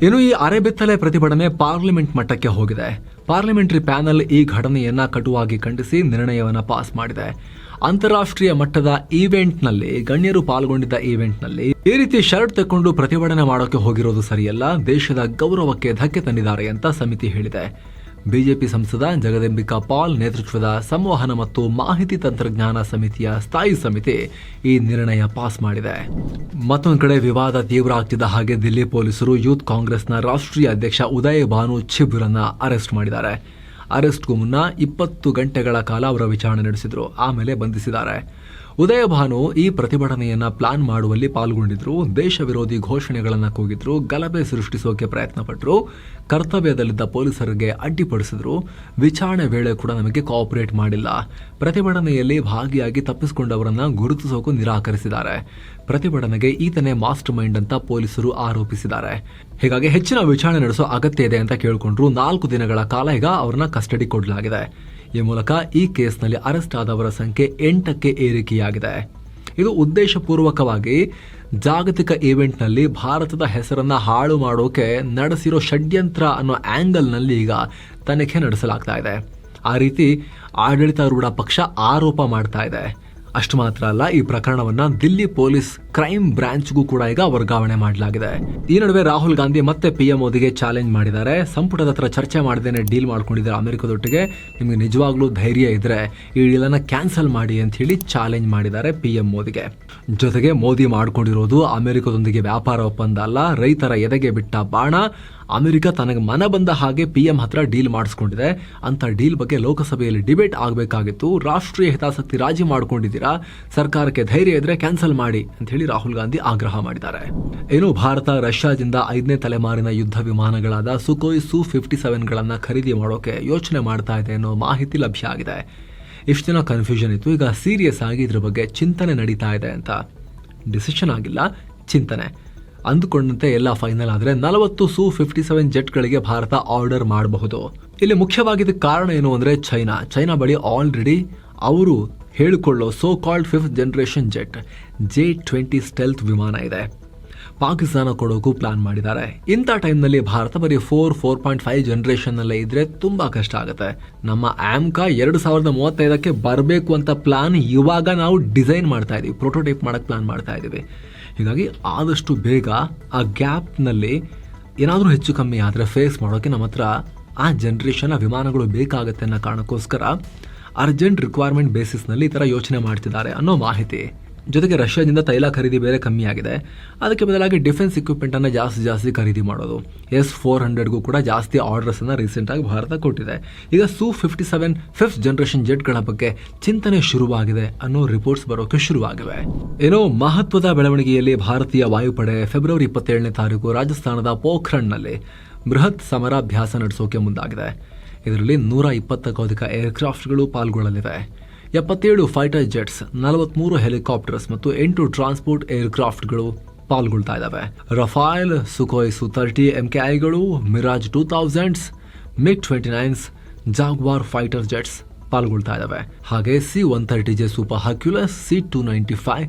ಇನ್ನು ಈ ಅರೆಬೆತ್ತಲೆ ಪ್ರತಿಭಟನೆ ಪಾರ್ಲಿಮೆಂಟ್ ಮಟ್ಟಕ್ಕೆ ಹೋಗಿದೆ. ಪಾರ್ಲಿಮೆಂಟರಿ ಪ್ಯಾನೆಲ್ ಈ ಘಟನೆಯನ್ನ ಕಟುವಾಗಿ ಖಂಡಿಸಿ ನಿರ್ಣಯವನ್ನ ಪಾಸ್ ಮಾಡಿದೆ. ಅಂತಾರಾಷ್ಟ್ರೀಯ ಮಟ್ಟದ ಈವೆಂಟ್ನಲ್ಲಿ, ಗಣ್ಯರು ಪಾಲ್ಗೊಂಡಿದ್ದ ಈವೆಂಟ್ನಲ್ಲಿ ಈ ರೀತಿ ಶರ್ಟ್ ತಕೊಂಡು ಪ್ರತಿಭಟನೆ ಮಾಡೋಕೆ ಹೋಗಿರೋದು ಸರಿಯಲ್ಲ, ದೇಶದ ಗೌರವಕ್ಕೆ ಧಕ್ಕೆ ತಂದಿದ್ದಾರೆ ಅಂತ ಸಮಿತಿ ಹೇಳಿದೆ. ಬಿಜೆಪಿ ಸಂಸದ ಜಗದಂಬಿಕಾ ಪಾಲ್ ನೇತೃತ್ವದ ಸಂವಹನ ಮತ್ತು ಮಾಹಿತಿ ತಂತ್ರಜ್ಞಾನ ಸಮಿತಿಯ ಸ್ಥಾಯಿ ಸಮಿತಿ ಈ ನಿರ್ಣಯ ಪಾಸ್ ಮಾಡಿದೆ. ಮತ್ತೊಂದು ಕಡೆ ವಿವಾದ ತೀವ್ರ ಆಗ್ತಿದ್ದ ಹಾಗೆ ದಿಲ್ಲಿ ಪೊಲೀಸರು ಯೂತ್ ಕಾಂಗ್ರೆಸ್ನ ರಾಷ್ಟ್ರೀಯ ಅಧ್ಯಕ್ಷ ಉದಯ್ ಭಾನು ಛಿಬ್ರನ್ನ ಅರೆಸ್ಟ್ ಮಾಡಿದ್ದಾರೆ. ಅರೆಸ್ಟ್ಗೂ ಮುನ್ನ 20 ಗಂಟೆಗಳ ಕಾಲ ಅವರ ವಿಚಾರಣೆ ನಡೆಸಿದ್ರು, ಆಮೇಲೆ ಬಂಧಿಸಿದ್ದಾರೆ. ಉದಯ ಭಾನು ಈ ಪ್ರತಿಭಟನೆಯನ್ನ ಪ್ಲಾನ್ ಮಾಡುವಲ್ಲಿ ಪಾಲ್ಗೊಂಡಿದ್ರು, ದೇಶ ವಿರೋಧಿ ಘೋಷಣೆಗಳನ್ನು ಕೂಗಿದ್ರು, ಗಲಭೆ ಸೃಷ್ಟಿಸೋಕೆ ಪ್ರಯತ್ನ ಪಟ್ಟರು, ಕರ್ತವ್ಯದಲ್ಲಿದ್ದ ಪೊಲೀಸರಿಗೆ ಅಡ್ಡಿಪಡಿಸಿದ್ರು. ವಿಚಾರಣೆ ವೇಳೆ ಕೂಡ ನಮಗೆ ಕೋಆಪರೇಟ್ ಮಾಡಿಲ್ಲ. ಪ್ರತಿಭಟನೆಯಲ್ಲಿ ಭಾಗಿಯಾಗಿ ತಪ್ಪಿಸಿಕೊಂಡವರನ್ನ ಗುರುತಿಸೋಕು ನಿರಾಕರಿಸಿದ್ದಾರೆ. ಪ್ರತಿಭಟನೆಗೆ ಈತನೇ ಮಾಸ್ಟರ್ ಮೈಂಡ್ ಅಂತ ಪೊಲೀಸರು ಆರೋಪಿಸಿದ್ದಾರೆ. ಹೀಗಾಗಿ ಹೆಚ್ಚಿನ ವಿಚಾರಣೆ ನಡೆಸೋ ಅಗತ್ಯ ಇದೆ ಅಂತ ಕೇಳಿಕೊಂಡ್ರು. 4 ದಿನಗಳ ಕಾಲ ಈಗ ಅವರನ್ನ ಕಸ್ಟಡಿ ಕೊಡಲಾಗಿದೆ. ಈ ಮೂಲಕ ಈ ಕೇಸ್ನಲ್ಲಿ ಅರೆಸ್ಟ್ ಆದವರ ಸಂಖ್ಯೆ 8ಕ್ಕೆ ಏರಿಕೆಯಾಗಿದೆ. ಇದು ಉದ್ದೇಶಪೂರ್ವಕವಾಗಿ ಜಾಗತಿಕ ಈವೆಂಟ್ನಲ್ಲಿ ಭಾರತದ ಹೆಸರನ್ನ ಹಾಳು ಮಾಡೋಕೆ ನಡೆಸಿರೋ ಷಡ್ಯಂತ್ರ ಅನ್ನೋ ಆಂಗಲ್ನಲ್ಲಿ ಈಗ ತನಿಖೆ ನಡೆಸಲಾಗ್ತಾ ಇದೆ. ಆ ರೀತಿ ಆಡಳಿತಾರೂಢ ಪಕ್ಷ ಆರೋಪ ಮಾಡ್ತಾ ಇದೆ. ಅಷ್ಟು ಮಾತ್ರ ಅಲ್ಲ, ಈ ಪ್ರಕರಣವನ್ನ ದಿಲ್ಲಿ ಪೊಲೀಸ್ ಕ್ರೈಮ್ ಬ್ರಾಂಚ್ಗೂ ಕೂಡ ಈಗ ವರ್ಗಾವಣೆ ಮಾಡಲಾಗಿದೆ. ಈ ನಡುವೆ ರಾಹುಲ್ ಗಾಂಧಿ ಮತ್ತೆ PM ಮೋದಿಗೆ ಚಾಲೆಂಜ್ ಮಾಡಿದ್ದಾರೆ. ಸಂಪುಟದ ಹತ್ರ ಚರ್ಚೆ ಮಾಡದೇನೆ ಡೀಲ್ ಮಾಡ್ಕೊಂಡಿದ್ದಾರೆ ಅಮೆರಿಕದೊಟ್ಟಿಗೆ. ನಿಮ್ಗೆ ನಿಜವಾಗ್ಲೂ ಧೈರ್ಯ ಇದ್ರೆ ಈ ಡೀಲನ್ನ ಕ್ಯಾನ್ಸಲ್ ಮಾಡಿ ಅಂತ ಹೇಳಿ ಚಾಲೆಂಜ್ ಮಾಡಿದ್ದಾರೆ PM ಮೋದಿಗೆ. ಜೊತೆಗೆ ಮೋದಿ ಮಾಡ್ಕೊಂಡಿರೋದು ಅಮೆರಿಕದೊಂದಿಗೆ ವ್ಯಾಪಾರ ಒಪ್ಪಂದ ಅಲ್ಲ, ರೈತರ ಎದೆಗೆ ಬಿಟ್ಟ ಬಾಣ. ಅಮೆರಿಕ ತನಗೆ ಮನ ಬಂದ ಹಾಗೆ PM ಹತ್ರ ಡೀಲ್ ಮಾಡಿಸ್ಕೊಂಡಿದೆ. ಅಂತ ಡೀಲ್ ಬಗ್ಗೆ ಲೋಕಸಭೆಯಲ್ಲಿ ಡಿಬೇಟ್ ಆಗಬೇಕಾಗಿತ್ತು. ರಾಷ್ಟ್ರೀಯ ಹಿತಾಸಕ್ತಿ ರಾಜಿ ಮಾಡ್ಕೊಂಡಿದ್ದೀರಾ, ಸರ್ಕಾರಕ್ಕೆ ಧೈರ್ಯ ಇದ್ರೆ ಕ್ಯಾನ್ಸಲ್ ಮಾಡಿ ಅಂತ ಹೇಳಿ ರಾಹುಲ್ ಗಾಂಧಿ ಆಗ್ರಹ ಮಾಡಿದ್ದಾರೆ. ಇನ್ನು ಭಾರತ ರಷ್ಯಾದಿಂದ 5ನೇ ತಲೆಮಾರಿನ ಯುದ್ಧ ವಿಮಾನಗಳಾದ ಸುಕೋಯ್ Su-57ಗಳನ್ನ ಖರೀದಿ ಮಾಡೋಕೆ ಯೋಚನೆ ಮಾಡ್ತಾ ಇದೆ ಅನ್ನೋ ಮಾಹಿತಿ ಲಭ್ಯ ಆಗಿದೆ. ಇಷ್ಟು ದಿನ ಕನ್ಫ್ಯೂಷನ್ ಇತ್ತು, ಈಗ ಸೀರಿಯಸ್ ಆಗಿ ಇದ್ರ ಬಗ್ಗೆ ಚಿಂತನೆ ನಡೀತಾ ಇದೆ ಅಂತ. ಡಿಸಿಷನ್ ಆಗಿಲ್ಲ, ಚಿಂತನೆ. ಅಂದುಕೊಂಡಂತೆ ಎಲ್ಲ ಫೈನಲ್ ಆದರೆ 40 Su-57 ಜೆಟ್ಗಳಿಗೆ ಭಾರತ ಆರ್ಡರ್ ಮಾಡಬಹುದು. ಇಲ್ಲಿ ಮುಖ್ಯವಾಗಿದ್ದ ಕಾರಣ ಏನು ಅಂದರೆ ಚೈನಾ ಬಳಿ ಆಲ್ರೆಡಿ ಅವರು ಹೇಳಿಕೊಳ್ಳೋ so called 5th generation jet J-20 stealth ವಿಮಾನ ಇದೆ. ಪಾಕಿಸ್ತಾನ ಕೊಡೋಕು ಪ್ಲಾನ್ ಮಾಡಿದ್ದಾರೆ. ಇಂಥ ಟೈಮ್ನಲ್ಲಿ ಭಾರತ ಬರೀ 4.5 ಜನರೇಷನ್ನಲ್ಲೇ ಇದ್ರೆ ತುಂಬಾ ಕಷ್ಟ ಆಗುತ್ತೆ. ನಮ್ಮ ಆಮ್ಕಾ 2035ಕ್ಕೆ ಬರಬೇಕು ಅಂತ ಪ್ಲಾನ್ ಇವಾಗ ನಾವು ಡಿಸೈನ್ ಮಾಡ್ತಾ ಇದೀವಿ, ಪ್ರೋಟೋಟೈಪ್ ಮಾಡಕ್ಕೆ ಪ್ಲಾನ್ ಮಾಡ್ತಾ ಇದ್ದೀವಿ. ಹೀಗಾಗಿ ಆದಷ್ಟು ಬೇಗ ಆ ಗ್ಯಾಪ್ನಲ್ಲಿ ಏನಾದರೂ ಹೆಚ್ಚು ಕಮ್ಮಿ ಆದರೆ ಫೇಸ್ ಮಾಡೋಕ್ಕೆ ನಮ್ಮ ಹತ್ರ ಆ ಜನ್ರೇಷನ್ನ ವಿಮಾನಗಳು ಬೇಕಾಗುತ್ತೆ ಅನ್ನೋ ಕಾರಣಕ್ಕೋಸ್ಕರ ಅರ್ಜೆಂಟ್ ರಿಕ್ವೈರ್ಮೆಂಟ್ ಬೇಸಿಸ್ನಲ್ಲಿ ಈ ಥರ ಯೋಚನೆ ಮಾಡ್ತಿದ್ದಾರೆ ಅನ್ನೋ ಮಾಹಿತಿ. ಜೊತೆಗೆ ರಷ್ಯಾದಿಂದ ತೈಲ ಖರೀದಿ ಬೇರೆ ಕಮ್ಮಿ ಆಗಿದೆ. ಅದಕ್ಕೆ ಬದಲಾಗಿ ಡಿಫೆನ್ಸ್ ಇಕ್ವಿಪ್ಮೆಂಟನ್ನು ಜಾಸ್ತಿ ಖರೀದಿ ಮಾಡೋದು. S-400ಗೂ ಕೂಡ ಜಾಸ್ತಿ ಆರ್ಡರ್ಸನ್ನು ರೀಸೆಂಟಾಗಿ ಭಾರತ ಕೊಟ್ಟಿದೆ. ಈಗ Su-57 5th ಜನರೇಷನ್ ಜೆಟ್ಗಳ ಬಗ್ಗೆ ಚಿಂತನೆ ಶುರುವಾಗಿದೆ ಅನ್ನೋ ರಿಪೋರ್ಟ್ಸ್ ಬರೋಕೆ ಶುರುವಾಗಿವೆ. ಏನೋ ಮಹತ್ವದ ಬೆಳವಣಿಗೆಯಲ್ಲಿ ಭಾರತೀಯ ವಾಯುಪಡೆ ಫೆಬ್ರವರಿ 27ನೇ ತಾರೀಕು ರಾಜಸ್ಥಾನದ ಪೋಖ್ರಣ್ನಲ್ಲಿ ಬೃಹತ್ ಸಮರಾಭ್ಯಾಸ ನಡೆಸೋಕೆ ಮುಂದಾಗಿದೆ. ಇದರಲ್ಲಿ 120ಕ್ಕೂ ಅಧಿಕ ಏರ್ಕ್ರಾಫ್ಟ್ಗಳು ಪಾಲ್ಗೊಳ್ಳಲಿವೆ. 77 ಫೈಟರ್ ಜೆಟ್ಸ್, 43 ಹೆಲಿಕಾಪ್ಟರ್ಸ್ ಮತ್ತು 8 ಟ್ರಾನ್ಸ್ಪೋರ್ಟ್ ಏರ್ಕ್ರಾಫ್ಟ್ಗಳು ಪಾಲ್ಗೊಳ್ತಾ ಇದ್ದಾವೆ. ರಫಾಯಲ್, ಸುಕೋಯ್ Su-30 MKIಗಳು, Mirage 2000s, MiG-29s, Jaguar fighter jets ಪಾಲ್ಗೊಳ್ತಾ ಇದ್ದಾವೆ. ಹಾಗೆ C-130J ಸೂಪರ್ ಹರ್ಕ್ಯುಲಸ್, C-295,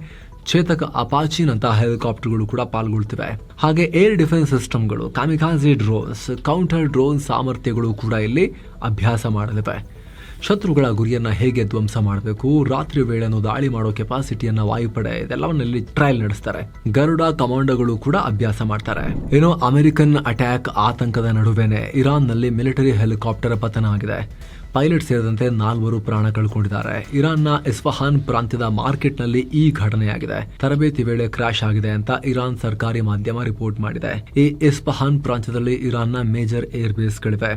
ಚೇತಕ ಅಪಾಚಿನಂತಹ ಹೆಲಿಕಾಪ್ಟರ್ಗಳು ಕೂಡ ಪಾಲ್ಗೊಳ್ತಿವೆ. ಹಾಗೆ ಏರ್ ಡಿಫೆನ್ಸ್ ಸಿಸ್ಟಮ್ಗಳು, ಕಾಮಿಕಾಜಿ ಡ್ರೋನ್ಸ್, ಕೌಂಟರ್ ಡ್ರೋನ್ ಸಾಮರ್ಥ್ಯಗಳು ಕೂಡ ಇಲ್ಲಿ ಅಭ್ಯಾಸ ಮಾಡಲಿವೆ. ಶತ್ರುಗಳ ಗುರಿಯನ್ನ ಹೇಗೆ ಧ್ವಂಸ ಮಾಡಬೇಕು, ರಾತ್ರಿ ವೇಳೆಯನ್ನು ದಾಳಿ ಮಾಡೋ ಕೆಪಾಸಿಟಿಯನ್ನ ವಾಯುಪಡೆ ಇದೆಲ್ಲವನ್ನಲ್ಲಿ ಟ್ರಯಲ್ ನಡೆಸ್ತಾರೆ. ಗರುಡ ಕಮಾಂಡೋಗಳು ಕೂಡ ಅಭ್ಯಾಸ ಮಾಡ್ತಾರೆ. ಏನೋ ಅಮೆರಿಕನ್ ಅಟ್ಯಾಕ್ ಆತಂಕದ ನಡುವೆನೆ ಇರಾನ್ನಲ್ಲಿ ಮಿಲಿಟರಿ ಹೆಲಿಕಾಪ್ಟರ್ ಪತನ ಆಗಿದೆ. ಪೈಲಟ್ ಸೇರಿದಂತೆ 4 ಪ್ರಾಣ ಕಳ್ಕೊಂಡಿದ್ದಾರೆ. ಇರಾನ್ನ ಇಸ್ಫಹಾನ್ ಪ್ರಾಂತ್ಯದ ಮಾರ್ಕೆಟ್ನಲ್ಲಿ ಈ ಘಟನೆಯಾಗಿದೆ. ತರಬೇತಿ ವೇಳೆ ಕ್ರಾಶ್ ಆಗಿದೆ ಅಂತ ಇರಾನ್ ಸರ್ಕಾರಿ ಮಾಧ್ಯಮ ರಿಪೋರ್ಟ್ ಮಾಡಿದೆ. ಈ ಇಸ್ಫಹಾನ್ ಪ್ರಾಂತ್ಯದಲ್ಲಿ ಇರಾನ್ನ ಮೇಜರ್ ಏರ್ ಬೇಸ್ಗಳಿವೆ.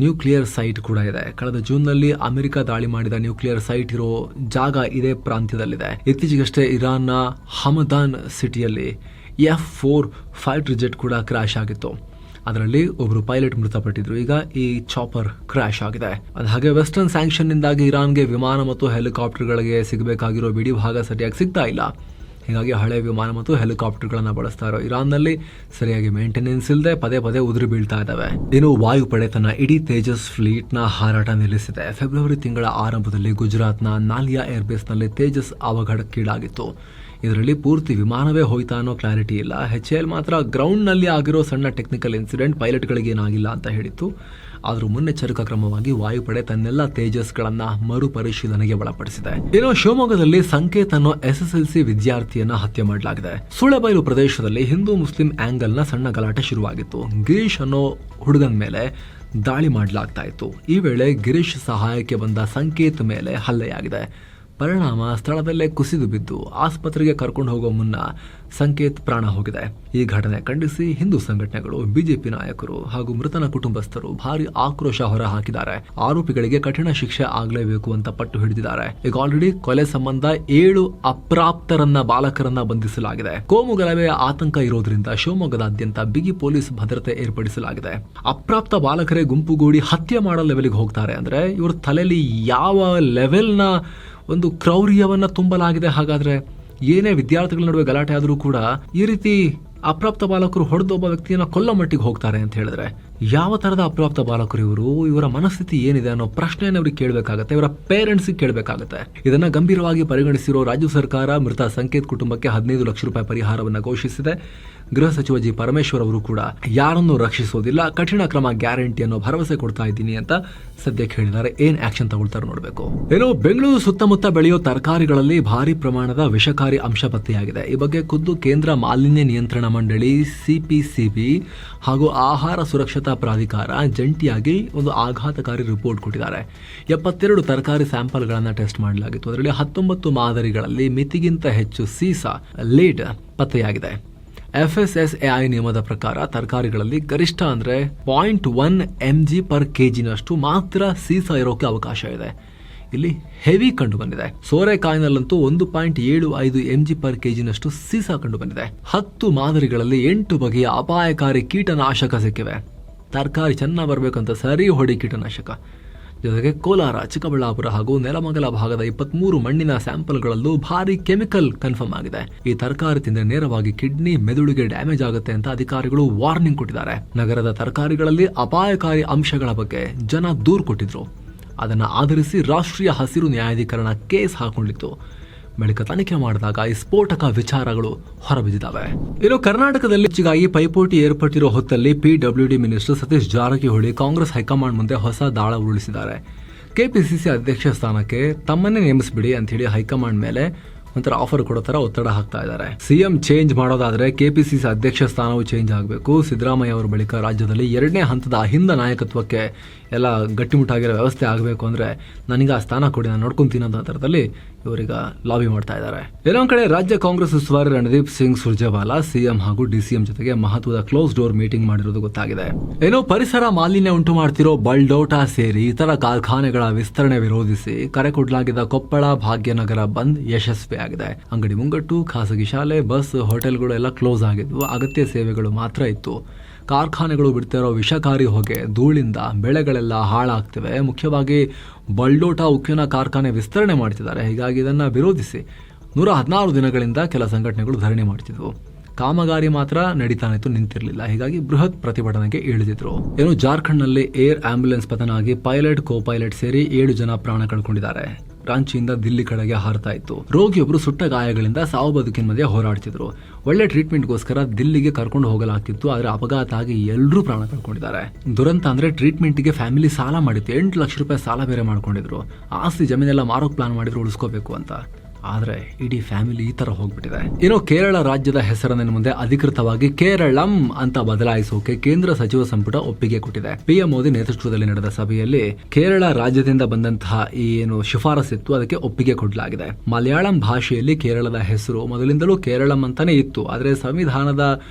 ನ್ಯೂಕ್ಲಿಯರ್ ಸೈಟ್ ಕೂಡ ಇದೆ. ಕಳೆದ ಜೂನ್ನಲ್ಲಿ ಅಮೆರಿಕ ದಾಳಿ ಮಾಡಿದ ನ್ಯೂಕ್ಲಿಯರ್ ಸೈಟ್ ಇರೋ ಜಾಗ ಇದೇ ಪ್ರಾಂತ್ಯದಲ್ಲಿದೆ. ಇತ್ತೀಚೆಗಷ್ಟೇ ಇರಾನ್ನ ಹಮದಾನ್ ಸಿಟಿಯಲ್ಲಿ F-4 ಫೈಟರ್ ಜೆಟ್ ಕೂಡ ಕ್ರಾಶ್ ಆಗಿತ್ತು. ಅದರಲ್ಲಿ ಒಬ್ಬರು ಪೈಲಟ್ ಮೃತಪಟ್ಟಿದ್ರು. ಈಗ ಈ ಚಾಪರ್ ಕ್ರಾಶ್ ಆಗಿದೆ. ಹಾಗೆ ವೆಸ್ಟರ್ನ್ ಸ್ಯಾಂಕ್ಷನ್ ನಿಂದಾಗಿ ಇರಾನ್ಗೆ ವಿಮಾನ ಮತ್ತು ಹೆಲಿಕಾಪ್ಟರ್ಗಳಿಗೆ ಸಿಗಬೇಕಾಗಿರೋ ಬಿಡಿ ಭಾಗ ಸರಿಯಾಗಿ ಸಿಗ್ತಾ ಇಲ್ಲ. ಹೀಗಾಗಿ ಹಳೆ ವಿಮಾನ ಮತ್ತು ಹೆಲಿಕಾಪ್ಟರ್ಗಳನ್ನ ಬಳಸ್ತಾ ಇರೋ ಇರಾನ್ನಲ್ಲಿ ಸರಿಯಾಗಿ ಮೇಂಟೆನೆನ್ಸ್ ಇಲ್ಲದೆ ಪದೇ ಉದುರಿ ಬೀಳ್ತಾ ಇದ್ದಾವೆ. ಇನ್ನು ವಾಯುಪಡೆ ತನ್ನ ಇಡೀ ತೇಜಸ್ ಫ್ಲೀಟ್ ನ ಹಾರಾಟ ನಿಲ್ಲಿಸಿದೆ. ಫೆಬ್ರವರಿ ತಿಂಗಳ ಆರಂಭದಲ್ಲಿ ಗುಜರಾತ್ನ ನಾಲಿಯಾ ಏರ್ಬೇಸ್ನಲ್ಲಿ ತೇಜಸ್ ಅವಘಡಕ್ಕೀಡಾಗಿತ್ತು. ಇದರಲ್ಲಿ ಪೂರ್ತಿ ವಿಮಾನವೇ ಹೋಯ್ತಾ ಅನ್ನೋ ಕ್ಲಾರಿಟಿ ಇಲ್ಲ. HAL ಮಾತ್ರ ಗ್ರೌಂಡ್ನಲ್ಲಿ ಆಗಿರೋ ಸಣ್ಣ ಟೆಕ್ನಿಕಲ್ ಇನ್ಸಿಡೆಂಟ್ ಪೈಲಟ್ಗಳಿಗೆ ಏನಾಗಿಲ್ಲ ಅಂತ ಹೇಳಿತ್ತು. ಆದರೂ ಮುನ್ನೆಚ್ಚರಿಕಾ ಕ್ರಮವಾಗಿ ವಾಯುಪಡೆ ತನ್ನೆಲ್ಲ ತೇಜಸ್ಗಳನ್ನ ಮರುಪರಿಶೀಲನೆಗೆ ಒಳಪಡಿಸಿದೆ. ಇನ್ನು ಶಿವಮೊಗ್ಗದಲ್ಲಿ ಸಂಕೇತ್ ಅನ್ನೋ SSLC ವಿದ್ಯಾರ್ಥಿಯನ್ನ ಹತ್ಯೆ ಮಾಡಲಾಗಿದೆ. ಸುಳೆಬೈಲು ಪ್ರದೇಶದಲ್ಲಿ ಹಿಂದೂ ಮುಸ್ಲಿಂ ಆಂಗಲ್ ನ ಸಣ್ಣ ಗಲಾಟೆ ಶುರುವಾಗಿತ್ತು. ಗಿರೀಶ್ ಅನ್ನೋ ಹುಡುಗನ ಮೇಲೆ ದಾಳಿ ಮಾಡಲಾಗ್ತಾ ಇತ್ತು. ಈ ವೇಳೆ ಗಿರೀಶ್ ಸಹಾಯಕ್ಕೆ ಬಂದ ಸಂಕೇತ್ ಮೇಲೆ ಹಲ್ಲೆಯಾಗಿದೆ. ಪರಿಣಾಮ ಸ್ಥಳದಲ್ಲೇ ಕುಸಿದು ಬಿದ್ದು ಆಸ್ಪತ್ರೆಗೆ ಕರ್ಕೊಂಡು ಹೋಗೋ ಮುನ್ನ ಸಂಕೇತ್ ಪ್ರಾಣ ಹೋಗಿದೆ. ಈ ಘಟನೆ ಖಂಡಿಸಿ ಹಿಂದೂ ಸಂಘಟನೆಗಳು, ಬಿಜೆಪಿ ನಾಯಕರು ಹಾಗೂ ಮೃತನ ಕುಟುಂಬಸ್ಥರು ಭಾರಿ ಆಕ್ರೋಶ ಹೊರ ಹಾಕಿದ್ದಾರೆ. ಆರೋಪಿಗಳಿಗೆ ಕಠಿಣ ಶಿಕ್ಷೆ ಆಗಲೇಬೇಕು ಅಂತ ಪಟ್ಟು ಹಿಡಿದಿದ್ದಾರೆ. ಈಗ ಆಲ್ರೆಡಿ ಕೊಲೆ ಸಂಬಂಧ 7 ಅಪ್ರಾಪ್ತರನ್ನ ಬಾಲಕರನ್ನ ಬಂಧಿಸಲಾಗಿದೆ. ಕೋಮು ಗಲಭೆಯ ಆತಂಕ ಇರೋದ್ರಿಂದ ಶಿವಮೊಗ್ಗದಾದ್ಯಂತ ಬಿಗಿ ಪೊಲೀಸ್ ಭದ್ರತೆ ಏರ್ಪಡಿಸಲಾಗಿದೆ. ಅಪ್ರಾಪ್ತ ಬಾಲಕರೇ ಗುಂಪುಗೂಡಿ ಹತ್ಯೆ ಮಾಡೋ ಲೆವೆಲ್ಗೆ ಹೋಗ್ತಾರೆ ಅಂದ್ರೆ ಇವ್ರ ತಲೆಯಲ್ಲಿ ಯಾವ ಲೆವೆಲ್ನ ಒಂದು ಕ್ರೌರ್ಯವನ್ನ ತುಂಬಲಾಗಿದೆ. ಹಾಗಾದ್ರೆ ಏನೇ ವಿದ್ಯಾರ್ಥಿಗಳ ನಡುವೆ ಗಲಾಟೆ ಆದರೂ ಕೂಡ ಈ ರೀತಿ ಅಪ್ರಾಪ್ತ ಬಾಲಕರು ಹೊಡೆದ ಒಬ್ಬ ವ್ಯಕ್ತಿಯನ್ನ ಕೊಲ್ಲೋ ಮಟ್ಟಿಗೆ ಹೋಗ್ತಾರೆ ಅಂತ ಹೇಳಿದ್ರೆ ಯಾವ ತರದ ಅಪ್ರಾಪ್ತ ಬಾಲಕರು ಇವರು, ಇವರ ಮನಸ್ಥಿತಿ ಏನಿದೆ ಅನ್ನೋ ಪ್ರಶ್ನೆಯನ್ನು ಅವ್ರಿಗೆ ಕೇಳಬೇಕಾಗತ್ತೆ, ಇವರ ಪೇರೆಂಟ್ಸ್ಗೆ ಕೇಳಬೇಕಾಗತ್ತೆ. ಇದನ್ನ ಗಂಭೀರವಾಗಿ ಪರಿಗಣಿಸಿರೋ ರಾಜ್ಯ ಸರ್ಕಾರ ಮೃತ ಸಂಕೇತ್ ಕುಟುಂಬಕ್ಕೆ 15 ಲಕ್ಷ ರೂಪಾಯಿ ಪರಿಹಾರವನ್ನು ಘೋಷಿಸಿದೆ. ಗೃಹ ಸಚಿವ ಜಿ ಪರಮೇಶ್ವರ್ ಅವರು ಕೂಡ ಯಾರನ್ನೂ ರಕ್ಷಿಸೋದಿಲ್ಲ, ಕಠಿಣ ಕ್ರಮ ಗ್ಯಾರಂಟಿ ಅನ್ನೋ ಭರವಸೆ ಕೊಡ್ತಾ ಇದ್ದೀನಿ ಅಂತ ಸದ್ಯಕ್ಕೆ ಹೇಳಿದ್ದಾರೆ. ಏನ್ ಆಕ್ಷನ್ ತಗೊಳ್ತಾರೆ ನೋಡಬೇಕು. ಏನೋ ಬೆಂಗಳೂರು ಸುತ್ತಮುತ್ತ ಬೆಳೆಯೋ ತರಕಾರಿಗಳಲ್ಲಿ ಭಾರಿ ಪ್ರಮಾಣದ ವಿಷಕಾರಿ ಅಂಶ ಪತ್ತೆಯಾಗಿದೆ. ಈ ಬಗ್ಗೆ ಖುದ್ದು ಕೇಂದ್ರ ಮಾಲಿನ್ಯ ನಿಯಂತ್ರಣ ಮಂಡಳಿ ಸಿಪಿಸಿಬಿ ಹಾಗೂ ಆಹಾರ ಸುರಕ್ಷತಾ ಪ್ರಾಧಿಕಾರ ಜಂಟಿಯಾಗಿ ಒಂದು ಆಘಾತಕಾರಿ ರಿಪೋರ್ಟ್ ಕೊಟ್ಟಿದ್ದಾರೆ. 72 ತರಕಾರಿ ಸ್ಯಾಂಪಲ್ಗಳನ್ನು ಟೆಸ್ಟ್ ಮಾಡಲಾಗಿತ್ತು. ಅದರಲ್ಲಿ 19 ಮಾದರಿಗಳಲ್ಲಿ ಮಿತಿಗಿಂತ ಹೆಚ್ಚು ಸೀಸ ಲೀಡ್ ಪತ್ತೆಯಾಗಿದೆ. FSSAI ನಿಯಮದ ಪ್ರಕಾರ ತರಕಾರಿಗಳಲ್ಲಿ ಗರಿಷ್ಠ ಅಂದ್ರೆ 0.1 mg per kg ಮಾತ್ರ ಸೀಸ ಇರೋಕೆ ಅವಕಾಶ ಇದೆ. ಇಲ್ಲಿ ಹೆವಿ ಕಂಡು ಬಂದಿದೆ. ಸೋರೆಕಾಯಿನಲ್ಲಂತೂ 1.75 mg per kg ಸೀಸ ಕಂಡು ಬಂದಿದೆ. 10 ಮಾದರಿಗಳಲ್ಲಿ 8 ಬಗೆಯ ಅಪಾಯಕಾರಿ ಕೀಟನಾಶಕ ಸಿಕ್ಕಿವೆ. ತರಕಾರಿ ಚೆನ್ನಾಗಿ ಬರಬೇಕಂತ ಸರಿ ಹೊಡಿ ಕೀಟನಾಶಕ. ಜೊತೆಗೆ ಕೋಲಾರ, ಚಿಕ್ಕಬಳ್ಳಾಪುರ ಹಾಗೂ ನೆಲಮಂಗಲ ಭಾಗದ 23 ಮಣ್ಣಿನ ಸ್ಯಾಂಪಲ್ಗಳಲ್ಲೂ ಭಾರಿ ಕೆಮಿಕಲ್ ಕನ್ಫರ್ಮ್ ಆಗಿದೆ. ಈ ತರಕಾರಿ ತಿಂದರೆ ನೇರವಾಗಿ ಕಿಡ್ನಿ, ಮೆದುಳಿಗೆ ಡ್ಯಾಮೇಜ್ ಆಗುತ್ತೆ ಅಂತ ಅಧಿಕಾರಿಗಳು ವಾರ್ನಿಂಗ್ ಕೊಟ್ಟಿದ್ದಾರೆ. ನಗರದ ತರಕಾರಿಗಳಲ್ಲಿ ಅಪಾಯಕಾರಿ ಅಂಶಗಳ ಬಗ್ಗೆ ಜನ ದೂರು ಕೊಟ್ಟಿದ್ರು. ಅದನ್ನು ಆಧರಿಸಿ ರಾಷ್ಟ್ರೀಯ ಹಸಿರು ನ್ಯಾಯಾಧಿಕರಣ ಕೇಸ್ ಹಾಕೊಂಡಿತ್ತು. ಬಳಿಕ ತನಿಖೆ ಮಾಡಿದಾಗ ಈ ಸ್ಫೋಟಕ ವಿಚಾರಗಳು ಹೊರಬಿದ್ದಿದ್ದಾವೆ. ಇನ್ನು ಕರ್ನಾಟಕದಲ್ಲಿ ಹೆಚ್ಚಿಗಾಗಿ ಪೈಪೋಟಿ ಏರ್ಪಟ್ಟಿರೋ ಹೊತ್ತಲ್ಲಿ PWD minister Satish Jarkiholi Congress high command ಮುಂದೆ ಹೊಸ ದಾಳ ಉರುಳಿಸಿದ್ದಾರೆ. ಕೆಪಿಸಿಸಿ ಅಧ್ಯಕ್ಷ ಸ್ಥಾನಕ್ಕೆ ತಮ್ಮನ್ನೇ ನೇಮಿಸಿಬಿಡಿ ಅಂತ ಹೇಳಿ ಹೈಕಮಾಂಡ್ ಮೇಲೆ ಒಂಥರ ಆಫರ್ ಕೊಡೋ ತರ ಒತ್ತಡ ಹಾಕ್ತಾ ಇದ್ದಾರೆ. ಸಿಎಂ ಚೇಂಜ್ ಮಾಡೋದಾದ್ರೆ ಕೆಪಿಸಿಸಿ ಅಧ್ಯಕ್ಷ ಸ್ಥಾನವು ಚೇಂಜ್ ಆಗಬೇಕು. ಸಿದ್ದರಾಮಯ್ಯ ಅವರ ಬಳಿಕ ರಾಜ್ಯದಲ್ಲಿ 2ನೇ ಹಂತದ ಅಹಿಂದ ನಾಯಕತ್ವಕ್ಕೆ ಎಲ್ಲ ಗಟ್ಟಿಮುಟ್ಟಾಗಿರೋ ವ್ಯವಸ್ಥೆ ಆಗಬೇಕು ಅಂದ್ರೆ ನನಗೆ ಆ ಸ್ಥಾನ ಕೊಡಿ, ನಾನು ನೋಡ್ಕೊಂತೀನಿ ಅನ್ನೋ ಥರದಲ್ಲಿ ಇವರೀಗ ಲಾಬಿ ಮಾಡ್ತಾ ಇದ್ದಾರೆ. ಇನ್ನೊಂದ್ ಕಡೆ ರಾಜ್ಯ ಕಾಂಗ್ರೆಸ್ ಉಸ್ತುವಾರಿ ರಣದೀಪ್ ಸಿಂಗ್ ಸುರ್ಜೇವಾಲಾ ಸಿಎಂ ಹಾಗೂ DCM ಜೊತೆಗೆ ಮಹತ್ವದ ಕ್ಲೋಸ್ ಡೋರ್ ಮೀಟಿಂಗ್ ಮಾಡಿರೋದು ಗೊತ್ತಾಗಿದೆ. ಏನೋ ಪರಿಸರ ಮಾಲಿನ್ಯ ಉಂಟು ಮಾಡ್ತಿರೋ ಬಲ್ಡೋಟಾ ಸೇರಿ ಇತರ ಕಾರ್ಖಾನೆಗಳ ವಿಸ್ತರಣೆ ವಿರೋಧಿಸಿ ಕರೆ ಕೊಡಲಾಗಿದ್ದ ಕೊಪ್ಪಳ ಭಾಗ್ಯನಗರ ಬಂದ್ ಯಶಸ್ವಿಯಾಗಿದೆ. ಅಂಗಡಿ ಮುಂಗಟ್ಟು, ಖಾಸಗಿ ಶಾಲೆ, ಬಸ್, ಹೋಟೆಲ್ಗಳು ಎಲ್ಲ ಕ್ಲೋಸ್ ಆಗಿದ್ವು. ಅಗತ್ಯ ಸೇವೆಗಳು ಮಾತ್ರ ಇತ್ತು. ಕಾರ್ಖಾನೆಗಳು ಬಿಡ್ತಿರೋ ವಿಷಕಾರಿ ಹೊಗೆ, ಧೂಳಿಂದ ಬೆಳೆಗಳೆಲ್ಲ ಹಾಳಾಗ್ತಿವೆ. ಮುಖ್ಯವಾಗಿ ಬಲ್ಡೋಟಾ ಉಕ್ಕಿನ ಕಾರ್ಖಾನೆ ವಿಸ್ತರಣೆ ಮಾಡ್ತಿದ್ದಾರೆ. ಹೀಗಾಗಿ ಇದನ್ನ ವಿರೋಧಿಸಿ 116 ದಿನಗಳಿಂದ ಕೆಲ ಸಂಘಟನೆಗಳು ಧರಣಿ ಮಾಡ್ತಿದ್ವು. ಕಾಮಗಾರಿ ಮಾತ್ರ ನಡೀತಾನೆ ಇತ್ತು, ನಿಂತಿರಲಿಲ್ಲ. ಹೀಗಾಗಿ ಬೃಹತ್ ಪ್ರತಿಭಟನೆಗೆ ಇಳಿದಿದ್ರು. ಏನು ಜಾರ್ಖಂಡ್ನಲ್ಲಿ ಏರ್ ಆಂಬ್ಯುಲೆನ್ಸ್ ಪತನ ಪೈಲಟ್, ಕೋ ಪೈಲಟ್ ಸೇರಿ 7 ಜನ ಪ್ರಾಣ ಕಳ್ಕೊಂಡಿದ್ದಾರೆ. ರಾಂಚಿಯಿಂದ ದಿಲ್ಲಿ ಕಡೆಗೆ ಹಾರ್ತಾ ಇತ್ತು. ರೋಗಿಯೊಬ್ಬರು ಸುಟ್ಟ ಗಾಯಗಳಿಂದ ಸಾವು ಬದುಕಿನ ಮಧ್ಯೆ ಹೋರಾಡ್ತಿದ್ರು. ಒಳ್ಳೆ ಟ್ರೀಟ್ಮೆಂಟ್ಗೋಸ್ಕರ ದಿಲ್ಲಿಗೆ ಕರ್ಕೊಂಡು ಹೋಗಲಾಗ್ತಿತ್ತು. ಆದ್ರೆ ಅಪಘಾತ ಆಗಿ ಎಲ್ಲರೂ ಪ್ರಾಣ ಕಳ್ಕೊಂಡಿದ್ದಾರೆ. ದುರಂತ ಅಂದ್ರೆ ಟ್ರೀಟ್ಮೆಂಟ್ಗೆ ಫ್ಯಾಮಿಲಿ ಸಾಲ ಮಾಡಿತ್ತು. 8 ಲಕ್ಷ ರೂಪಾಯಿ ಸಾಲ ಬೇರೆ ಮಾಡ್ಕೊಂಡಿದ್ರು. ಆಸ್ತಿ ಜಮೀನೆಲ್ಲ ಮಾರೋಕ್ ಪ್ಲಾನ್ ಮಾಡಿದ್ರು ಉಳಿಸ್ಕೋಬೇಕು ಅಂತ. ಆದ್ರೆ ಇಡೀ ಫ್ಯಾಮಿಲಿ ಈ ತರ ಹೋಗ್ಬಿಟ್ಟಿದೆ. ಇನ್ನು ಕೇರಳ ರಾಜ್ಯದ ಹೆಸರನ್ನು ಮುಂದೆ ಅಧಿಕೃತವಾಗಿ ಕೇರಳಂ ಅಂತ ಬದಲಾಯಿಸೋಕೆ ಕೇಂದ್ರ ಸಚಿವ ಸಂಪುಟ ಒಪ್ಪಿಗೆ ಕೊಟ್ಟಿದೆ. PM ಮೋದಿ ನೇತೃತ್ವದಲ್ಲಿ ನಡೆದ ಸಭೆಯಲ್ಲಿ ಕೇರಳ ರಾಜ್ಯದಿಂದ ಬಂದಂತಹ ಏನು ಶಿಫಾರಸ್ಸಿತ್ತು ಅದಕ್ಕೆ ಒಪ್ಪಿಗೆ ಕೊಡಲಾಗಿದೆ. ಮಲಯಾಳಂ ಭಾಷೆಯಲ್ಲಿ ಕೇರಳದ ಹೆಸರು ಮೊದಲಿಂದಲೂ ಕೇರಳಂ ಅಂತಾನೆ ಇತ್ತು. ಆದ್ರೆ ಸಂವಿಧಾನದ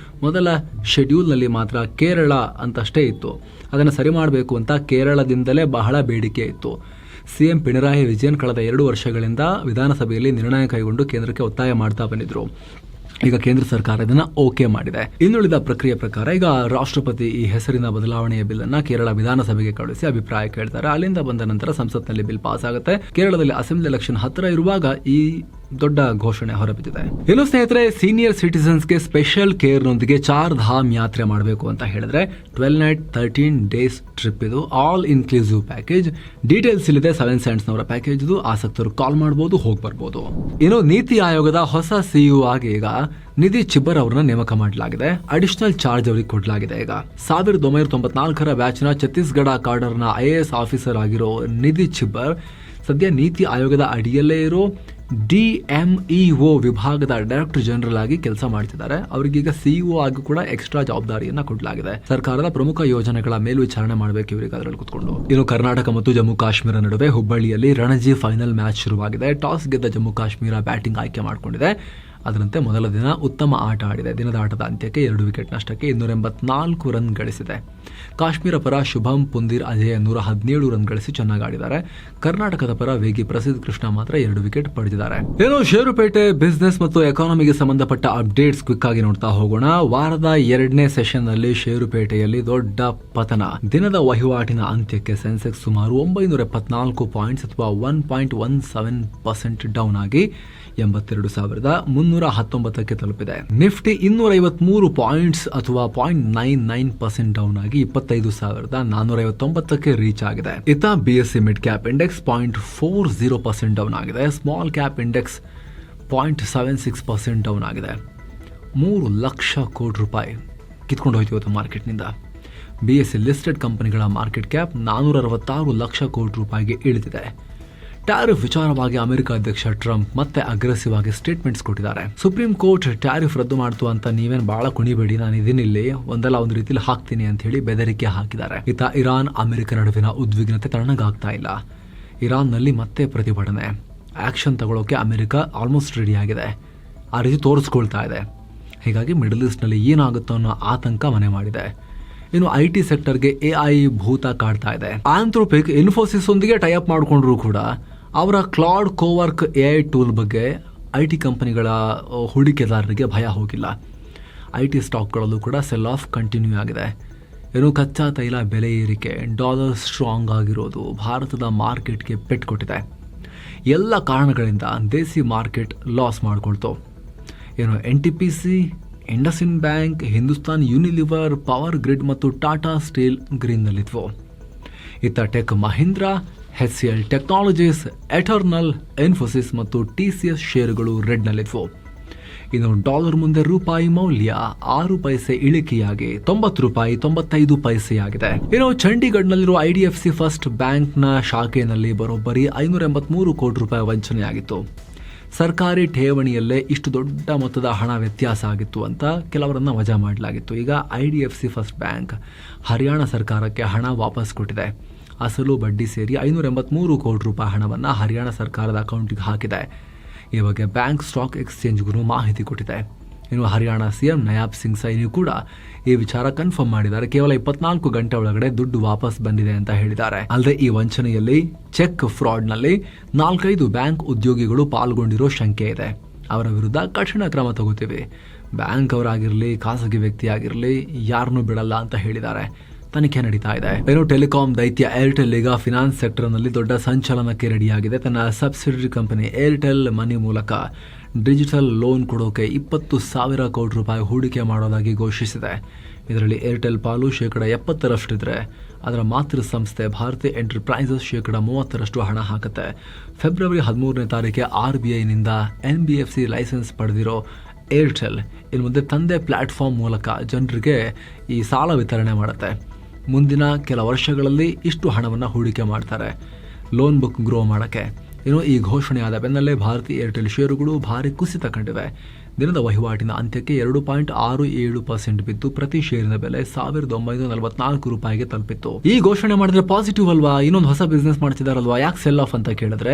ಮೊದಲ ಶೆಡ್ಯೂಲ್ ನಲ್ಲಿ ಮಾತ್ರ ಕೇರಳ ಅಂತಷ್ಟೇ ಇತ್ತು. ಅದನ್ನು ಸರಿ ಮಾಡಬೇಕು ಅಂತ ಕೇರಳದಿಂದಲೇ ಬಹಳ ಬೇಡಿಕೆ ಇತ್ತು. ಸಿಎಂ ಪಿಣರಾಯಿ ವಿಜಯನ್ ಕಳೆದ 2 ವರ್ಷಗಳಿಂದ ವಿಧಾನಸಭೆಯಲ್ಲಿ ನಿರ್ಣಯ ಕೈಗೊಂಡು ಕೇಂದ್ರಕ್ಕೆ ಒತ್ತಾಯ ಮಾಡ್ತಾ ಬಂದಿದ್ರು. ಈಗ ಕೇಂದ್ರ ಸರ್ಕಾರ ಇದನ್ನ ಓಕೆ ಮಾಡಿದೆ. ಇನ್ನುಳಿದ ಪ್ರಕ್ರಿಯೆ ಪ್ರಕಾರ ಈಗ ರಾಷ್ಟ್ರಪತಿ ಈ ಹೆಸರಿನ ಬದಲಾವಣೆಯ ಬಿಲ್ ಅನ್ನ ಕೇರಳ ವಿಧಾನಸಭೆಗೆ ಕಳುಹಿಸಿ ಅಭಿಪ್ರಾಯ ಕೇಳ್ತಾರೆ. ಅಲ್ಲಿಂದ ಬಂದ ನಂತರ ಸಂಸತ್ನಲ್ಲಿ ಬಿಲ್ ಪಾಸ್ ಆಗುತ್ತೆ. ಕೇರಳದಲ್ಲಿ ಅಸೆಂಬ್ಲಿ ಎಲೆಕ್ಷನ್ ಹತ್ತಿರ ಇರುವಾಗ ಈ ದೊಡ್ಡ ಘೋಷಣೆ ಹೊರಬಿದ್ದಿದೆ. ಇನ್ನು ಸ್ನೇಹಿತರೆ, ಸೀನಿಯರ್ ಸಿಟಿಸನ್ಸ್ಗೆ ಸ್ಪೆಷಲ್ ಕೇರ್ನೊಂದಿಗೆ 4 ಧಾಮ್ ಯಾತ್ರೆ ಮಾಡಬೇಕು ಅಂತ ಹೇಳಿದ್ರೆ 12 ನೈಟ್ 13 ಡೇಸ್ ಟ್ರಿಪ್ ಇದು ಆಲ್ ಇನ್ಕ್ಲೂಸಿವ್ ಪ್ಯಾಕೇಜ್. ಡೀಟೇಲ್ಸ್ ಇಲ್ಲಿದೆ. 7 ಸೆಂಟ್ಸ್ನವರ ಪ್ಯಾಕೇಜ್ ಇದು. ಆಸಕ್ತರು ಕಾಲ್ ಮಾಡಬಹುದು, ಹೋಗಿ ಬರ್ಬೋದು. ಇನ್ನು ನೀತಿ ಆಯೋಗದ ಹೊಸ CEO ಆಗಿ ಈಗ ನಿಧಿ ಚಿಬ್ಬರ್ ಅವರನ್ನ ನೇಮಕ ಮಾಡಲಾಗಿದೆ. ಅಡಿಷನಲ್ ಚಾರ್ಜ್ ಅವರಿಗೆ ಕೊಡಲಾಗಿದೆ. ಈಗ 1994ರ ಬ್ಯಾಚ್ನ ಛತ್ತೀಸ್ಗಢ ಕಾರ್ಡರ್ನ IAS ಆಫೀಸರ್ ಆಗಿರೋ ನಿಧಿ ಚಿಬ್ಬರ್ ಸದ್ಯ ನೀತಿ ಆಯೋಗದ ಅಡಿಯಲ್ಲೇ ಇರೋ DMEO ವಿಭಾಗದ ಡೈರೆಕ್ಟರ್ ಜನರಲ್ ಆಗಿ ಕೆಲಸ ಮಾಡ್ತಿದ್ದಾರೆ. ಅವರಿಗೀಗ CEO ಆಗಿ ಕೂಡ ಎಕ್ಸ್ಟ್ರಾ ಜವಾಬ್ದಾರಿಯನ್ನ ಕೊಡಲಾಗಿದೆ. ಸರ್ಕಾರದ ಪ್ರಮುಖ ಯೋಜನೆಗಳ ಮೇಲ್ವಿಚಾರಣೆ ಮಾಡಬೇಕು ಇವರಿಗೆ ಅದರಲ್ಲಿ ಕೂತ್ಕೊಂಡು. ಇನ್ನು ಕರ್ನಾಟಕ ಮತ್ತು ಜಮ್ಮು ಕಾಶ್ಮೀರ ನಡುವೆ ಹುಬ್ಬಳ್ಳಿಯಲ್ಲಿ ರಣಜಿ ಫೈನಲ್ ಮ್ಯಾಚ್ ಶುರುವಾಗಿದೆ. ಟಾಸ್ ಗೆದ್ದ ಜಮ್ಮು ಕಾಶ್ಮೀರ ಬ್ಯಾಟಿಂಗ್ ಆಯ್ಕೆ ಮಾಡಿಕೊಂಡಿದೆ. ಅದರಂತೆ ಮೊದಲ ದಿನ ಉತ್ತಮ ಆಟ ಆಡಿದೆ. ದಿನದ ಆಟದ ಅಂತ್ಯಕ್ಕೆ 2 ವಿಕೆಟ್ ನಷ್ಟಕ್ಕೆ 284 ರನ್ ಗಳಿಸಿದೆ. ಕಾಶ್ಮೀರ ಪರ ಶುಭಂ ಪುಂದಿರ್ ಅಜಯ್ 117 ರನ್ ಗಳಿಸಿ ಚೆನ್ನಾಗಿ ಆಡಿದ್ದಾರೆ. ಕರ್ನಾಟಕದ ಪರ ವೇಗಿ ಪ್ರಸಿದ್ಧ ಕೃಷ್ಣ ಮಾತ್ರ 2 ವಿಕೆಟ್ ಪಡೆದಿದ್ದಾರೆ. ಏನೋ ಷೇರುಪೇಟೆ ಬಿಸಿನೆಸ್ ಮತ್ತು ಎಕಾನಮಿಗೆ ಸಂಬಂಧಪಟ್ಟ ಅಪ್ಡೇಟ್ಸ್ ಕ್ವಿಕ್ ಆಗಿ ನೋಡ್ತಾ ಹೋಗೋಣ. ವಾರದ 2ನೇ ಸೆಷನ್ ನಲ್ಲಿ ಷೇರುಪೇಟೆಯಲ್ಲಿ ದೊಡ್ಡ ಪತನ. ದಿನದ ವಹಿವಾಟಿನ ಅಂತ್ಯಕ್ಕೆ ಸೆನ್ಸೆಕ್ಸ್ ಸುಮಾರು 974 ಪಾಯಿಂಟ್ಸ್ ಅಥವಾ 1.17% ಡೌನ್ ಆಗಿ 82,319ಕ್ಕೆ ತಲುಪಿದೆ. ನಿಫ್ಟಿ 253 ಪಾಯಿಂಟ್ಸ್ ಅಥವಾ 0.99% ಡೌನ್ ಆಗಿ 25,459ಕ್ಕೆ ರೀಚ್ ಆಗಿದೆ. ಇತ್ತ BSE mid cap index 0.40% down ಆಗಿದೆ. ಸ್ಮಾಲ್ ಕ್ಯಾಪ್ ಇಂಡೆಕ್ಸ್ 0.76% ಡೌನ್ ಆಗಿದೆ. 3,00,000 ಕೋಟಿ ರೂಪಾಯಿ ಕಿತ್ಕೊಂಡು ಹೋಯ್ತು ಇವತ್ತು ಮಾರ್ಕೆಟ್ನಿಂದ. BSE ಲಿಸ್ಟೆಡ್ ಕಂಪನಿಗಳ ಮಾರ್ಕೆಟ್ ಕ್ಯಾಪ್ 466 ಲಕ್ಷ ಕೋಟಿ ರೂಪಾಯಿಗೆ ಇಳಿದಿದೆ. ಟ್ಯಾರಿಫ್ ವಿಚಾರವಾಗಿ ಅಮೆರಿಕ ಅಧ್ಯಕ್ಷ ಟ್ರಂಪ್ ಮತ್ತೆ ಅಗ್ರೆಸಿವ್ ಆಗಿ ಸ್ಟೇಟ್ಮೆಂಟ್ಸ್ ಕೊಟ್ಟಿದ್ದಾರೆ. ಸುಪ್ರೀಂ ಕೋರ್ಟ್ ಟ್ಯಾರಿಫ್ ರದ್ದು ಮಾಡ್ತು ಅಂತ ನೀವೇನು ಬಹಳ ಕುಣಿಬೇಡಿ, ನಾನು ಇದೀನಿಲ್ಲಿ ಒಂದಲ್ಲ ಒಂದು ರೀತಿಯಲ್ಲಿ ಹಾಕ್ತೀನಿ ಅಂತ ಹೇಳಿ ಬೆದರಿಕೆ ಹಾಕಿದ್ದಾರೆ. ಇತ್ತ ಇರಾನ್ ಅಮೆರಿಕ ನಡುವಿನ ಉದ್ವಿಗ್ನತೆ ತಣ್ಣಗಾಗ್ತಾ ಇಲ್ಲ. ಇರಾನ್ನಲ್ಲಿ ಮತ್ತೆ ಪ್ರತಿಭಟನೆ, ಆಕ್ಷನ್ ತಗೊಳ್ಳೋಕೆ ಅಮೆರಿಕ ಆಲ್ಮೋಸ್ಟ್ ರೆಡಿ ಆಗಿದೆ, ಆ ರೀತಿ ತೋರಿಸ್ಕೊಳ್ತಾ ಇದೆ. ಹೀಗಾಗಿ ಮಿಡಲ್ ಈಸ್ಟ್ನಲ್ಲಿ ಏನಾಗುತ್ತೋ ಅನ್ನೋ ಆತಂಕ ಮನೆ ಮಾಡಿದೆ. ಇನ್ನು IT ಸೆಕ್ಟರ್ಗೆ AI ಭೂತ ಕಾಡ್ತಾ ಇದೆ. ಆಂಥ್ರೋಪಿಕ್ ಇನ್ಫೋಸಿಸ್ ಒಂದಿಗೆ ಟೈಅಪ್ ಮಾಡಿಕೊಂಡ್ರು ಕೂಡ ಅವರ ಕ್ಲೌಡ್ ಕೋವರ್ಕ್ AI ಟೂಲ್ ಬಗ್ಗೆ IT ಕಂಪನಿಗಳ ಹೂಡಿಕೆದಾರರಿಗೆ ಭಯ ಹೋಗಿಲ್ಲ. IT ಸ್ಟಾಕ್ಗಳಲ್ಲೂ ಕೂಡ ಸೆಲ್ ಆಫ್ ಕಂಟಿನ್ಯೂ ಆಗಿದೆ. ಇನ್ನು ಕಚ್ಚಾ ತೈಲ ಬೆಲೆ ಏರಿಕೆ, ಡಾಲರ್ ಸ್ಟ್ರಾಂಗ್ ಆಗಿರೋದು ಭಾರತದ ಮಾರ್ಕೆಟ್ಗೆ ಪೆಟ್ಟು ಕೊಟ್ಟಿದೆ. ಎಲ್ಲ ಕಾರಣಗಳಿಂದ ದೇಸಿ ಮಾರ್ಕೆಟ್ ಲಾಸ್ ಮಾಡಿಕೊಳ್ತು. ಏನು NTPC, IndusInd bank, Hindustan Unilever, power grid ಮತ್ತು ಟಾಟಾ ಸ್ಟೀಲ್ ಗ್ರೀನ್ನಲ್ಲಿದ್ವು. ಇತ್ತ tech Mahindra, HCL technologies, eternal, Infosys ಮತ್ತು TCS ಷೇರುಗಳು ರೆಡ್ನಲ್ಲಿದ್ವು. ಇನ್ನು ಡಾಲರ್ ಮುಂದೆ ರೂಪಾಯಿ ಮೌಲ್ಯ 6 ಪೈಸೆ ಇಳಿಕೆಯಾಗಿ 90 ರೂಪಾಯಿ 95 ಪೈಸೆಯಾಗಿದೆ. ಇನ್ನು ಚಂಡೀಗಢ್ನಲ್ಲಿರುವ IDFC ಫಸ್ಟ್ ಬ್ಯಾಂಕ್ನ ಶಾಖೆಯಲ್ಲಿ ಬರೋಬ್ಬರಿ 583 ಕೋಟಿ ರೂಪಾಯಿ ವಂಚನೆಯಾಗಿತ್ತು. ಸರ್ಕಾರಿ ಠೇವಣಿಯಲ್ಲೇ ಇಷ್ಟು ದೊಡ್ಡ ಮೊತ್ತದ ಹಣ ವ್ಯತ್ಯಾಸ ಆಗಿತ್ತು ಅಂತ ಕೆಲವರನ್ನ ವಜಾ ಮಾಡಲಾಗಿತ್ತು. ಈಗ IDFC ಫಸ್ಟ್ ಬ್ಯಾಂಕ್ ಹರಿಯಾಣ ಸರ್ಕಾರಕ್ಕೆ ಹಣ ವಾಪಸ್ ಕೊಟ್ಟಿದೆ. ಅಸಲು ಬಡ್ಡಿ ಸೇರಿ 583 ಕೋಟಿ ರೂಪಾಯಿ ಹಣವನ್ನು ಹರಿಯಾಣ ಸರ್ಕಾರದ ಅಕೌಂಟಿಗೆ ಹಾಕಿದೆ. ಈ ಬಗ್ಗೆ ಬ್ಯಾಂಕ್ ಸ್ಟಾಕ್ ಎಕ್ಸ್ಚೇಂಜ್ಗೂ ಮಾಹಿತಿ ಕೊಟ್ಟಿದೆ. ಇನ್ನು ಹರಿಯಾಣ CM ನಯಾಬ್ ಸಿಂಗ್ ಸೈನಿ ಕೂಡ ಈ ವಿಚಾರ ಕನ್ಫರ್ಮ್ ಮಾಡಿದ್ದಾರೆ. ಕೇವಲ 24 ಗಂಟೆ ಒಳಗಡೆ ದುಡ್ಡು ವಾಪಸ್ ಬಂದಿದೆ ಅಂತ ಹೇಳಿದ್ದಾರೆ. ಅಲ್ಲದೆ ಈ ವಂಚನೆಯಲ್ಲಿ ಚೆಕ್ ಫ್ರಾಡ್ನಲ್ಲಿ 4-5 ಬ್ಯಾಂಕ್ ಉದ್ಯೋಗಿಗಳು ಪಾಲ್ಗೊಂಡಿರೋ ಶಂಕೆ ಇದೆ. ಅವರ ವಿರುದ್ಧ ಕಠಿಣ ಕ್ರಮ ತಗೋತೀವಿ. ಬ್ಯಾಂಕ್ ಅವರಾಗಿರಲಿ, ಖಾಸಗಿ ವ್ಯಕ್ತಿ ಆಗಿರಲಿ, ಯಾರನ್ನೂ ಬಿಡಲ್ಲ ಅಂತ ಹೇಳಿದ್ದಾರೆ. ತನಿಖೆ ನಡೀತಾ ಇದೆ. ಇನ್ನು ಟೆಲಿಕಾಂ ದೈತ್ಯ ಏರ್ಟೆಲ್ ಈಗ ಫಿನಾನ್ಸ್ ಸೆಕ್ಟರ್ನಲ್ಲಿ ದೊಡ್ಡ ಸಂಚಲನಕ್ಕೆ ರೆಡಿಯಾಗಿದೆ. ತನ್ನ ಸಬ್ಸಿಡರಿ ಕಂಪನಿ ಏರ್ಟೆಲ್ ಮನಿ ಮೂಲಕ ಡಿಜಿಟಲ್ ಲೋನ್ ಕೊಡೋಕೆ 20,000 ಕೋಟಿ ರೂಪಾಯಿ ಹೂಡಿಕೆ ಮಾಡೋದಾಗಿ ಘೋಷಿಸಿದೆ. ಇದರಲ್ಲಿ ಏರ್ಟೆಲ್ ಪಾಲು 70%ಇದ್ರೆ ಅದರ ಮಾತೃ ಸಂಸ್ಥೆ ಭಾರತಿ ಎಂಟರ್ಪ್ರೈಸಸ್ 30% ಹಣ ಹಾಕುತ್ತೆ. ಫೆಬ್ರವರಿ 13ನೇ ತಾರೀಕಿಗೆ RBIನಿಂದ NBFC ಲೈಸೆನ್ಸ್ ಪಡೆದಿರೋ ಏರ್ಟೆಲ್ ಇನ್ನು ಮುಂದೆ ತಂದೆ ಪ್ಲಾಟ್ಫಾರ್ಮ್ ಮೂಲಕ ಜನರಿಗೆ ಈ ಸಾಲ ವಿತರಣೆ ಮಾಡುತ್ತೆ. ಮುಂದಿನ ಕೆಲ ವರ್ಷಗಳಲ್ಲಿ ಇಷ್ಟು ಹಣವನ್ನು ಹೂಡಿಕೆ ಮಾಡ್ತಾರೆ ಲೋನ್ ಬುಕ್ ಗ್ರೋ ಮಾಡೋಕ್ಕೆ. ಇನ್ನು ಈ ಘೋಷಣೆಯಾದ ಬೆನ್ನಲ್ಲೇ ಭಾರತಿ ಏರ್ಟೆಲ್ ಷೇರುಗಳು ಭಾರಿ ಕುಸಿತ ಕಂಡಿವೆ. ದಿನದ ವಹಿವಾಟಿನ ಅಂತ್ಯಕ್ಕೆ 2.67% ಬಿದ್ದು ಪ್ರತಿ ಷೇರಿನ ಬೆಲೆ 1,944 ರೂಪಾಯಿಗೆ ತಲುಪಿತ್ತು. ಈ ಘೋಷಣೆ ಮಾಡಿದ್ರೆ ಪಾಸಿಟಿವ್ ಅಲ್ವಾ? ಇನ್ನೊಂದು ಹೊಸ ಬಿಸ್ನೆಸ್ ಮಾಡ್ತಿದಾರಲ್ವಾ? ಯಾಕೆ ಸೆಲ್ ಆಫ್ ಅಂತ ಕೇಳಿದ್ರೆ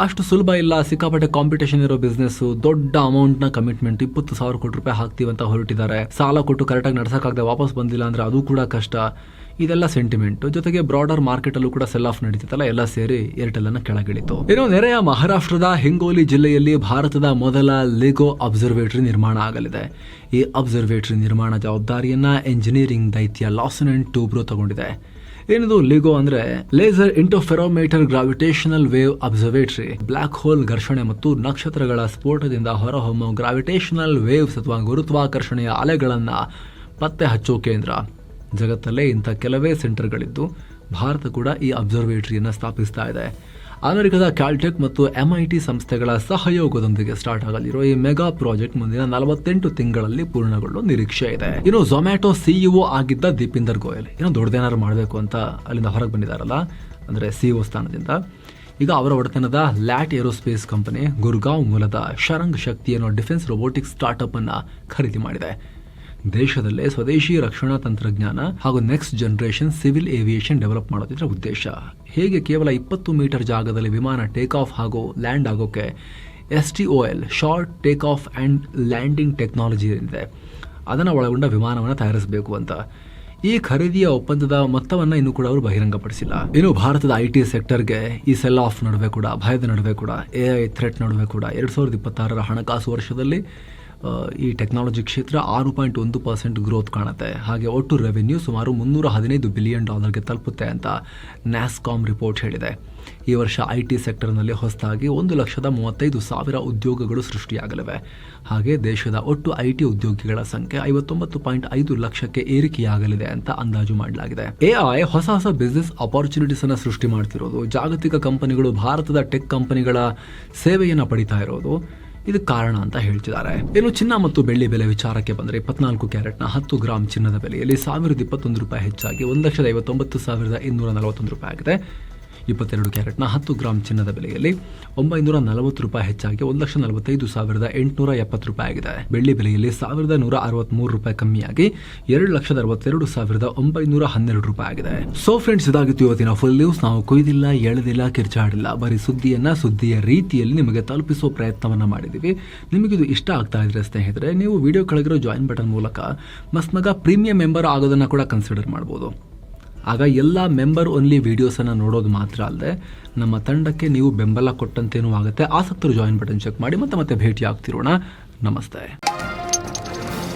ಅಷ್ಟು ಸುಲಭ ಇಲ್ಲ. ಸಿಕ್ಕಾಪಟ್ಟೆ ಕಾಂಪಿಟೇಷನ್ ಇರೋ ಬಿಸ್ನೆಸ್, ದೊಡ್ಡ ಅಮೌಂಟ್ ನ ಕಮಿಟ್ಮೆಂಟ್, 20,000 ಕೋಟಿ ರೂಪಾಯಿ ಹಾಕ್ತೀವಿ ಅಂತ ಹೊರಟಿದ್ದಾರೆ. ಸಾಲ ಕೊಟ್ಟು ಕರೆಕ್ಟಾಗಿ ನಡ್ಸಕ್ಕಾಗದೆ ವಾಪಸ್ ಬಂದಿಲ್ಲ ಅಂದ್ರೆ ಅದು ಕೂಡ ಕಷ್ಟ. ಇದೆಲ್ಲ ಸೆಂಟಿಮೆಂಟ್ ಜೊತೆಗೆ ಬ್ರಾಡರ್ ಮಾರ್ಕೆಟ್ ಅಲ್ಲೂ ಕೂಡ ಸೆಲ್ ಆಫ್ ನಡೀತಿತ್ತಲ್ಲ, ಎಲ್ಲ ಸೇರಿ ಏರ್ಟೆಲ್ ಅನ್ನ ಕೆಳಗಿಳಿತು. ಇನ್ನು ನೆರೆಯ ಮಹಾರಾಷ್ಟ್ರದ ಹಿಂಗೋಲಿ ಜಿಲ್ಲೆಯಲ್ಲಿ ಭಾರತದ ಮೊದಲ ಲಿಗೋ ಅಬ್ಸರ್ವೇಟರಿ ನಿರ್ಮಾಣ ಆಗಲಿದೆ. ಈ ಅಬ್ಸರ್ವೇಟರಿ ನಿರ್ಮಾಣ ಜವಾಬ್ದಾರಿಯನ್ನ ಎಂಜಿನಿಯರಿಂಗ್ ದೈತ್ಯ ಲಾಸನ್ ಅಂಡ್ ಟೂಬ್ರೋ ತಗೊಂಡಿದೆ. ಏನಿದು ಲಿಗೋ ಅಂದ್ರೆ laser interferometer gravitational wave observatory. Black hole ಘರ್ಷಣೆ ಮತ್ತು ನಕ್ಷತ್ರಗಳ ಸ್ಫೋಟದಿಂದ ಹೊರಹೊಮ್ಮೋ ಗ್ರಾವಿಟೇಷನಲ್ ವೇವ್ಸ್ ಅಥವಾ ಗುರುತ್ವಾಕರ್ಷಣೆಯ ಅಲೆಗಳನ್ನ ಪತ್ತೆ ಹಚ್ಚೋ ಕೇಂದ್ರ. ಜಗತ್ತಲ್ಲೇ ಇಂಥ ಕೆಲವೇ ಸೆಂಟರ್ಗಳಿದ್ದು ಭಾರತ ಕೂಡ ಈ ಅಬ್ಸರ್ವೇಟರಿಯನ್ನು ಸ್ಥಾಪಿಸ್ತಾ ಇದೆ. ಅಮೆರಿಕದ ಕ್ಯಾಲ್ಟೆಕ್ ಮತ್ತು MIT ಸಂಸ್ಥೆಗಳ ಸಹಯೋಗದೊಂದಿಗೆ ಸ್ಟಾರ್ಟ್ ಆಗಲಿರೋ ಈ ಮೆಗಾ ಪ್ರಾಜೆಕ್ಟ್ ಮುಂದಿನ 48 ತಿಂಗಳಲ್ಲಿ ಪೂರ್ಣಗೊಳ್ಳೋ ನಿರೀಕ್ಷೆ ಇದೆ. ಇನ್ನು ಝೊಮ್ಯಾಟೊ CEO ಆಗಿದ್ದ ದೀಪಿಂದರ್ ಗೋಯಲ್ ಏನೋ ದೊಡ್ಡದೇನಾದ್ರು ಮಾಡಬೇಕು ಅಂತ ಅಲ್ಲಿಂದ ಹೊರಗೆ ಬಂದಿದ್ದಾರಲ್ಲ, ಅಂದ್ರೆ CEO ಸ್ಥಾನದಿಂದ. ಈಗ ಅವರ ಒಡೆತನದ ಲ್ಯಾಟ್ ಏರೋಸ್ಪೇಸ್ ಕಂಪನಿ ಗುರ್ಗಾಂವ್ ಮೂಲದ ಶರಂಗ್ ಶಕ್ತಿ ಅನ್ನೋ ಡಿಫೆನ್ಸ್ ರೊಬೋಟಿಕ್ಸ್ ಸ್ಟಾರ್ಟ್ಅಪ್ ಅನ್ನ ಖರೀದಿ ಮಾಡಿದೆ. ದೇಶದಲ್ಲೇ ಸ್ವದೇಶಿ ರಕ್ಷಣಾ ತಂತ್ರಜ್ಞಾನ ಹಾಗೂ next generation civil aviation develop ಮಾಡೋದಿದ್ರ ಉದ್ದೇಶ. ಹೇಗೆ ಕೇವಲ 20 ಮೀಟರ್ ಜಾಗದಲ್ಲಿ ವಿಮಾನ ಟೇಕ್ ಆಫ್ ಹಾಗೂ ಲ್ಯಾಂಡ್ ಆಗೋಕೆ STOL short take off and landing technology ಇದೆ, ಅದನ್ನು ಒಳಗೊಂಡ ವಿಮಾನವನ್ನು ತಯಾರಿಸಬೇಕು ಅಂತ. ಈ ಖರೀದಿಯ ಒಪ್ಪಂದದ ಮೊತ್ತವನ್ನು ಇನ್ನೂ ಕೂಡ ಅವರು ಬಹಿರಂಗಪಡಿಸಿಲ್ಲ. ಇನ್ನು ಭಾರತದ IT ಸೆಕ್ಟರ್ಗೆ ಈ ಸೆಲ್ ಆಫ್ ನಡುವೆ ಕೂಡ, ಭಯದ ನಡುವೆ ಕೂಡ, AI ಥ್ರೆಟ್ ನಡುವೆ ಕೂಡ 2026ರ ಹಣಕಾಸು ವರ್ಷದಲ್ಲಿ ಈ ಟೆಕ್ನಾಲಜಿ ಕ್ಷೇತ್ರ 6.1% ಗ್ರೋತ್ ಕಾಣುತ್ತೆ. ಹಾಗೆ ಒಟ್ಟು ರೆವೆನ್ಯೂ ಸುಮಾರು $315 ಬಿಲಿಯನ್ ತಲುಪುತ್ತೆ ಅಂತ ನ್ಯಾಸ್ಕಾಮ್ ರಿಪೋರ್ಟ್ ಹೇಳಿದೆ. ಈ ವರ್ಷ IT ಸೆಕ್ಟರ್ನಲ್ಲಿ ಹೊಸದಾಗಿ 1,35,000 ಉದ್ಯೋಗಗಳು ಸೃಷ್ಟಿಯಾಗಲಿವೆ. ಹಾಗೆ ದೇಶದ ಒಟ್ಟು IT ಉದ್ಯೋಗಿಗಳ ಸಂಖ್ಯೆ 59.5 ಲಕ್ಷಕ್ಕೆ ಏರಿಕೆಯಾಗಲಿದೆ ಅಂತ ಅಂದಾಜು ಮಾಡಲಾಗಿದೆ. AI ಹೊಸ ಬಿಸಿನೆಸ್ ಅಪಾರ್ಚುನಿಟೀಸ್ ಅನ್ನು ಸೃಷ್ಟಿ ಮಾಡ್ತಿರೋದು, ಜಾಗತಿಕ ಕಂಪನಿಗಳು ಭಾರತದ ಟೆಕ್ ಕಂಪನಿಗಳ ಸೇವೆಯನ್ನು ಪಡಿತಾ ಇರೋದು, ಇದು ಕಾರಣ ಅಂತ ಹೇಳ್ತಿದ್ದಾರೆ. ಇನ್ನು ಚಿನ್ನ ಮತ್ತು ಬೆಳ್ಳಿ ಬೆಲೆ ವಿಚಾರಕ್ಕೆ ಬಂದರೆ 24 ಕ್ಯಾರೆಟ್ನ 10 ಗ್ರಾಂ ಚಿನ್ನದ ಬೆಲೆಯಲ್ಲಿ ₹1,021 ಹೆಚ್ಚಾಗಿ ₹1,51,241 ಆಗಿದೆ. 22 ಕ್ಯಾರೆಟ್ನ 10 ಗ್ರಾಂ ಚಿನ್ನದ ಬೆಲೆಯಲ್ಲಿ ₹940 ಹೆಚ್ಚಾಗಿ ₹1,45,870 ಆಗಿದೆ. ಬೆಳ್ಳಿ ಬೆಲೆಯಲ್ಲಿ ₹1,163 ಕಮ್ಮಿಯಾಗಿ ₹2,62,912 ಆಗಿದೆ. ಸೊ ಫ್ರೆಂಡ್ಸ್, ಇದಾಗಿತ್ತು ಇವತ್ತಿನ ಫುಲ್ ನ್ಯೂಸ್. ನಾವು ಕೊಯ್ದಿಲ್ಲ, ಎಳೆದಿಲ್ಲ, ಕಿರ್ಚಾಡಿಲ್ಲ, ಬರೀ ಸುದ್ದಿಯ ರೀತಿಯಲ್ಲಿ ನಿಮಗೆ ತಲುಪಿಸುವ ಪ್ರಯತ್ನವನ್ನ ಮಾಡಿದೀವಿ. ನಿಮಗಿದು ಇಷ್ಟ ಆಗ್ತಾ ಇದ್ರೆ ಸ್ನೇಹಿತರೆ, ನೀವು ವಿಡಿಯೋ ಕೆಳಗಿರೋ ಜಾಯಿನ್ ಬಟನ್ ಮೂಲಕ ಮಸ್ಮಗ ಪ್ರೀಮಿಯಂ ಮೆಂಬರ್ ಆಗೋದನ್ನ ಕೂಡ ಕನ್ಸಿಡರ್ ಮಾಡ್ಬೋದು. ಆಗ ಎಲ್ಲ ಮೆಂಬರ್ ಓನ್ಲಿ ವಿಡಿಯೋಸನ್ನು ನೋಡೋದು ಮಾತ್ರ ಅಲ್ಲದೆ ನಮ್ಮ ತಂಡಕ್ಕೆ ನೀವು ಬೆಂಬಲ ಕೊಟ್ಟಂತೇನೂ ಆಗುತ್ತೆ. ಆಸಕ್ತರು ಜಾಯಿನ್ ಬಟನ್ ಚೆಕ್ ಮಾಡಿ ಮತ್ತೆ ಭೇಟಿ ಆಗ್ತಿರೋಣ. ನಮಸ್ತೆ.